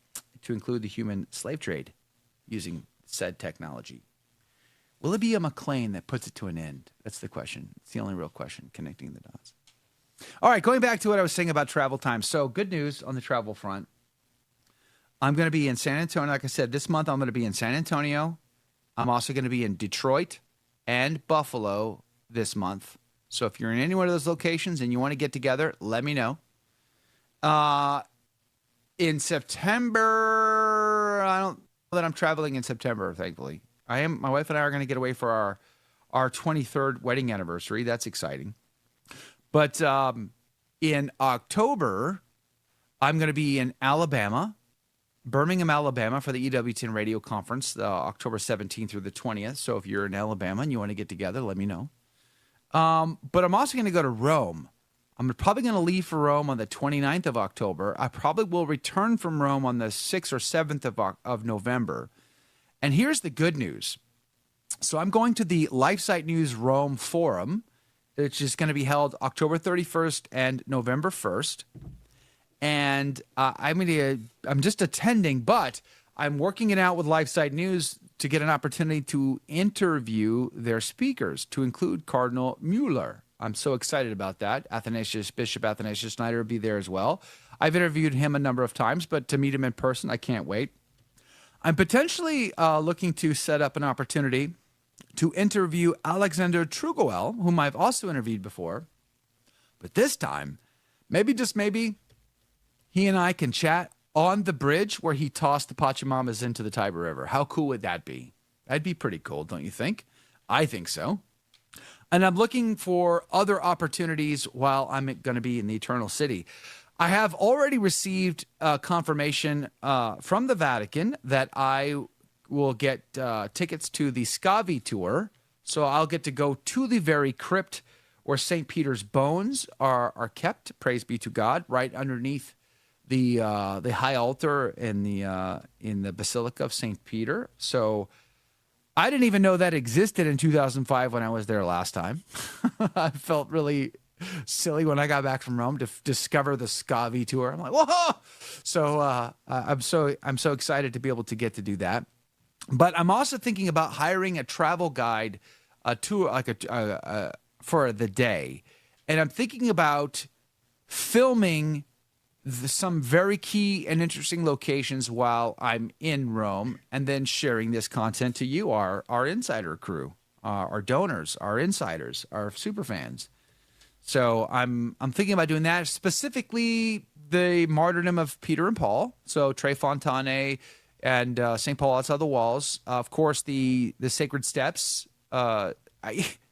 to include the human slave trade using said technology. Will it be a MacLean that puts it to an end? That's the question. It's the only real question, connecting the dots. All right, going back to what I was saying about travel time. So good news on the travel front. I'm going to be in San Antonio. Like I said, this month I'm going to be in San Antonio. I'm also going to be in Detroit and Buffalo this month. So if you're in any one of those locations and you want to get together, let me know. In September, I don't know that I'm traveling in September, thankfully. My wife and I are going to get away for our 23rd wedding anniversary. That's exciting. But in October, I'm going to be in Alabama, Birmingham, Alabama, for the EWTN radio conference, October 17th through the 20th. So if you're in Alabama and you want to get together, let me know. But I'm also going to go to Rome. I'm probably going to leave for Rome on the 29th of October. I probably will return from Rome on the 6th or 7th of November. And here's the good news. So I'm going to the LifeSite News Rome Forum, which is going to be held October 31st and November 1st. And I'm just attending, but I'm working it out with LifeSite News to get an opportunity to interview their speakers, to include Cardinal Mueller. I'm so excited about that. Bishop Athanasius Schneider will be there as well. I've interviewed him a number of times, but to meet him in person, I can't wait. I'm potentially looking to set up an opportunity to interview Alexander Trugoel, whom I've also interviewed before. But this time, maybe, just maybe, he and I can chat on the bridge where he tossed the Pachamamas into the Tiber River. How cool would that be? That'd be pretty cool, don't you think? I think so. And I'm looking for other opportunities while I'm going to be in the Eternal City. I have already received confirmation from the Vatican that I will get tickets to the Scavi tour. So I'll get to go to the very crypt where St. Peter's bones are kept, praise be to God, right underneath the high altar in the Basilica of St. Peter. So I didn't even know that existed in 2005 when I was there last time. I felt really silly when I got back from Rome to discover the Scavi tour. I'm like, whoa! So I'm so excited to be able to get to do that. But I'm also thinking about hiring a travel guide, tour for the day, and I'm thinking about filming some very key and interesting locations while I'm in Rome, and then sharing this content to you, our insider crew, our donors, our insiders, our super fans. So I'm thinking about doing that, specifically the martyrdom of Peter and Paul. So Tre Fontane and St. Paul outside the walls. Of course, the sacred steps.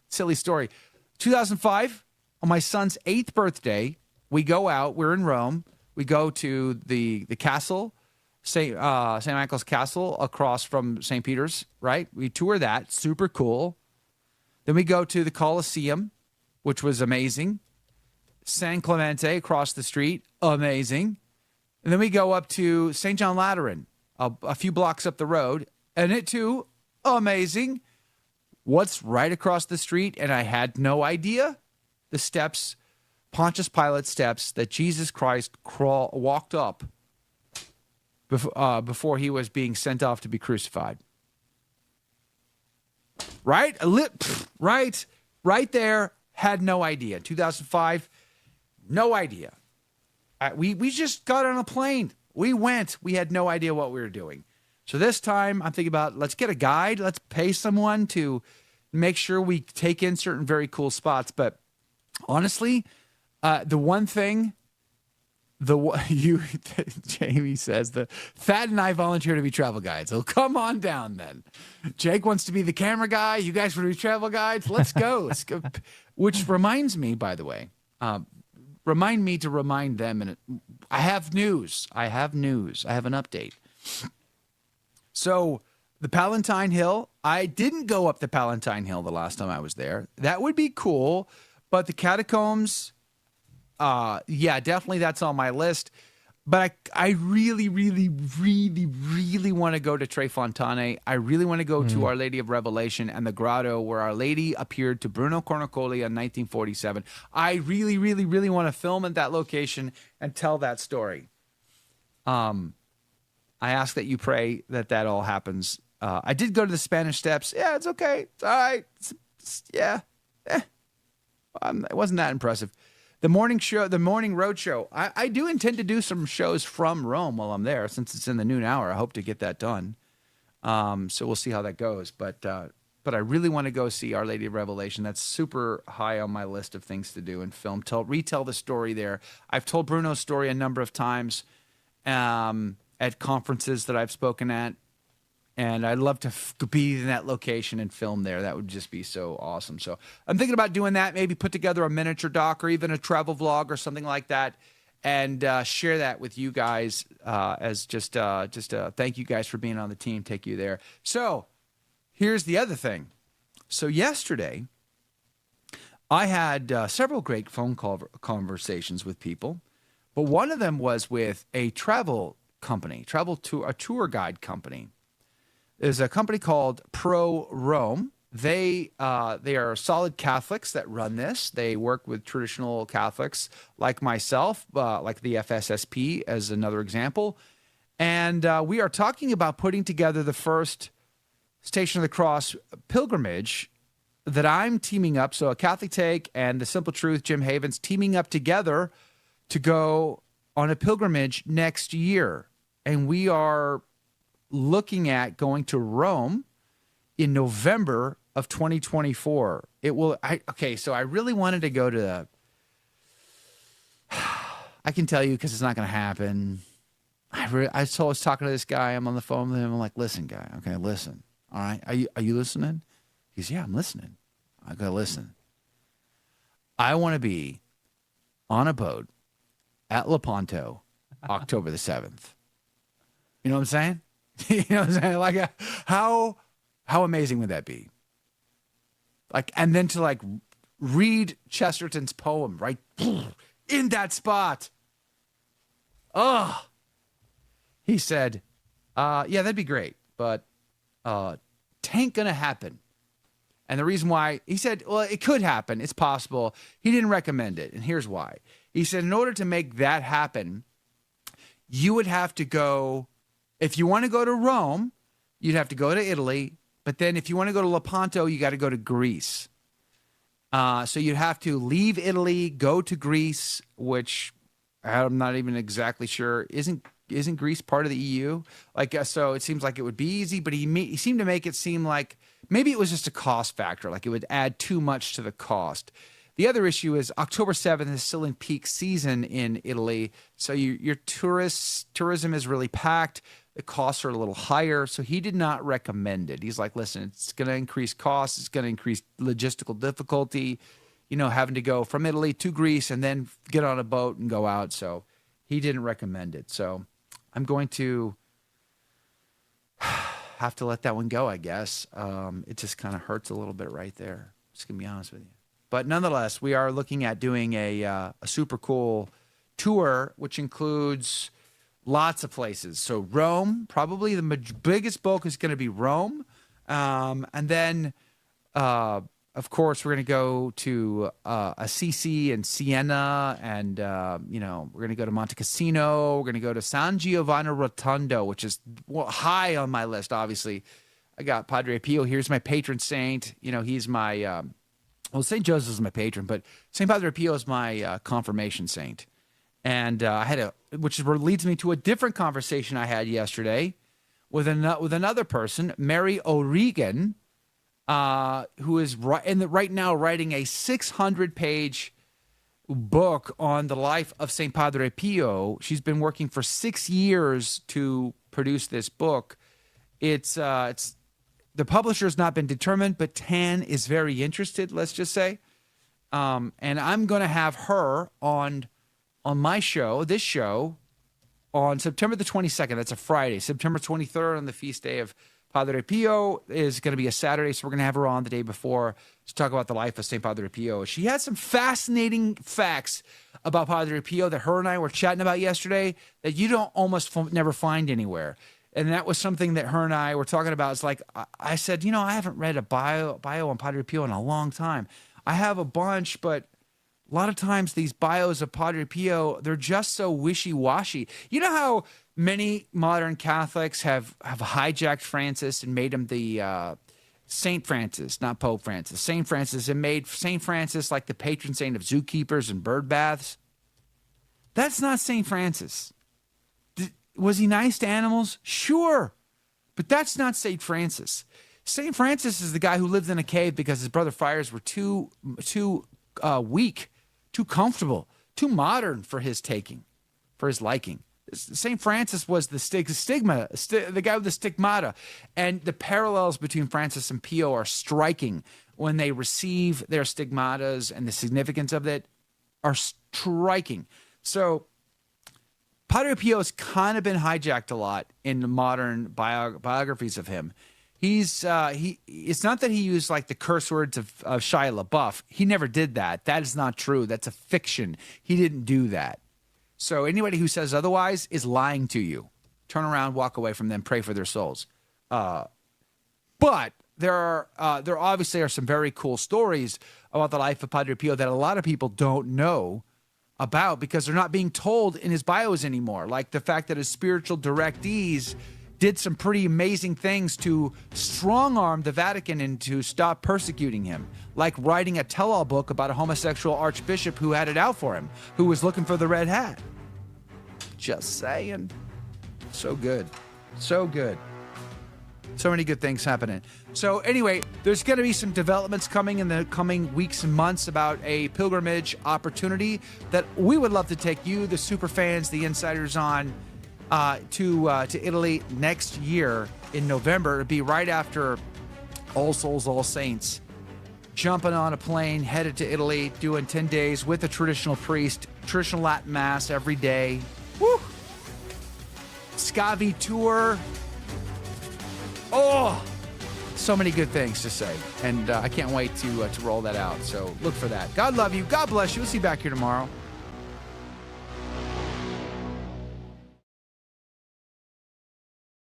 Silly story. 2005, on my son's 8th birthday, we go out. We're in Rome. We go to the castle, St. Michael's Castle, across from St. Peter's, right? We tour that. Super cool. Then we go to the Colosseum, which was amazing. San Clemente across the street, amazing. And then we go up to St. John Lateran, a few blocks up the road, and it too, amazing. What's right across the street, and I had no idea? The steps, Pontius Pilate's steps that Jesus Christ walked up before he was being sent off to be crucified. Right? Right there. Had no idea. 2005, no idea. We just got on a plane. We went. We had no idea what we were doing. So this time I'm thinking about, let's get a guide. Let's pay someone to make sure we take in certain very cool spots. But honestly, the one thing, Jamie says, Thad and I volunteer to be travel guides. So come on down then. Jake wants to be the camera guy. You guys want to be travel guides? Let's go. Let's go. Which reminds me, by the way, remind me to remind them. And I have news. I have an update. So the Palatine Hill, I didn't go up the Palatine Hill the last time I was there. That would be cool. But the catacombs, yeah, definitely that's on my list. But I really, really, really, really want to go to Tre Fontane. I really want to go to Our Lady of Revelation and the grotto where Our Lady appeared to Bruno Cornucoli in 1947. I really, really, really want to film at that location and tell that story. I ask that you pray that all happens. I did go to the Spanish Steps. Yeah, it's okay. It's all right. It wasn't that impressive. The morning show, the morning road show. I do intend to do some shows from Rome while I'm there, since it's in the noon hour. I hope to get that done. So we'll see how that goes. But I really want to go see Our Lady of Revelation. That's super high on my list of things to do and film. Retell the story there. I've told Bruno's story a number of times at conferences that I've spoken at. And I'd love to be in that location and film there. That would just be so awesome. So I'm thinking about doing that, maybe put together a miniature doc or even a travel vlog or something like that, and share that with you guys as just thank you guys for being on the team, take you there. So here's the other thing. So yesterday, I had several great phone conversations with people, but one of them was with a travel company, a tour guide company. There's a company called Pro Rome. They are solid Catholics that run this. They work with traditional Catholics like myself, like the FSSP as another example. And we are talking about putting together the first Station of the Cross pilgrimage that I'm teaming up. So a Catholic Take and the Simple Truth, Jim Havens, teaming up together to go on a pilgrimage next year. And we are looking at going to Rome in November of 2024. So I really wanted to go to I can tell you because it's not going to happen. I was talking to this guy. I'm on the phone with him. I'm like, listen, guy. Okay, listen. All right. Are you listening? He's, yeah, I'm listening. I go, listen. I want to be on a boat at Lepanto, October the 7th. You know what I'm saying? You know what I'm saying? Like, how amazing would that be? Like, and then to like read Chesterton's poem right in that spot. Oh, he said, yeah, that'd be great, but tain't gonna happen. And the reason why, he said, well, it could happen. It's possible. He didn't recommend it. And here's why. He said, in order to make that happen, you would have to go, if you want to go to Rome, you'd have to go to Italy. But then if you want to go to Lepanto, you got to go to Greece. So you'd have to leave Italy, go to Greece, which I'm not even exactly sure. Isn't Greece part of the EU? Like, so it seems like it would be easy, but he seemed to make it seem like maybe it was just a cost factor, like it would add too much to the cost. The other issue is October 7th is still in peak season in Italy, so your tourism is really packed. The costs are a little higher, so he did not recommend it. He's like, listen, it's going to increase costs. It's going to increase logistical difficulty, you know, having to go from Italy to Greece and then get on a boat and go out. So he didn't recommend it. So I'm going to have to let that one go, I guess. It just kind of hurts a little bit right there. Just going to be honest with you. But nonetheless, we are looking at doing a super cool tour, which includes lots of places. So Rome, probably the biggest bulk is going to be Rome. And then, of course, we're going to go to Assisi and Siena. And, we're going to go to Monte Cassino. We're going to go to San Giovanni Rotondo, which is high on my list, obviously. I got Padre Pio. Here's my patron saint. You know, he's my... Well, St. Joseph is my patron, but St. Padre Pio is my confirmation saint. And I had which leads me to a different conversation I had yesterday with another person, Mary O'Regan, who is right now writing a 600-page book on the life of St. Padre Pio. She's been working for 6 years to produce this book. It's the publisher's not been determined, but Tan is very interested, let's just say. And I'm going to have her on my show, this show, on September the 22nd. That's a Friday. September 23rd, on the feast day of Padre Pio, is going to be a Saturday, so we're going to have her on the day before to talk about the life of St. Padre Pio. She had some fascinating facts about Padre Pio that her and I were chatting about yesterday that you don't almost never find anywhere. And that was something that her and I were talking about. It's like, I said, I haven't read a bio on Padre Pio in a long time. I have a bunch, but a lot of times these bios of Padre Pio, they're just so wishy-washy. You know how many modern Catholics have hijacked Francis and made him the Saint Francis, not Pope Francis, Saint Francis, and made Saint Francis like the patron saint of zookeepers and bird baths? That's not Saint Francis. Was he nice to animals? Sure. But that's not St. Francis. St. Francis is the guy who lived in a cave because his brother friars were too weak, too comfortable, too modern for his liking. St. Francis was the the guy with the stigmata. And the parallels between Francis and Pio are striking when they receive their stigmatas, and the significance of it are striking. So Padre Pio has kind of been hijacked a lot in the modern biographies of him. It's not that he used like the curse words of Shia LaBeouf. He never did that. That is not true. That's a fiction. He didn't do that. So anybody who says otherwise is lying to you. Turn around, walk away from them, pray for their souls. But there obviously are some very cool stories about the life of Padre Pio that a lot of people don't know about because they're not being told in his bios anymore. Like the fact that his spiritual directees did some pretty amazing things to strong-arm the Vatican and to stop persecuting him, like writing a tell-all book about a homosexual archbishop who had it out for him, who was looking for the red hat. Just saying. So good. So good. So many good things happening. So anyway, there's going to be some developments coming in the coming weeks and months about a pilgrimage opportunity that we would love to take you, the super fans, the insiders on. to Italy next year in November. It'll be right after All Souls, All Saints. Jumping on a plane, headed to Italy, doing 10 days with a traditional priest, traditional Latin Mass every day. Woo! Scavi tour. Oh, so many good things to say. And I can't wait to roll that out. So look for that. God love you. God bless you. We'll see you back here tomorrow.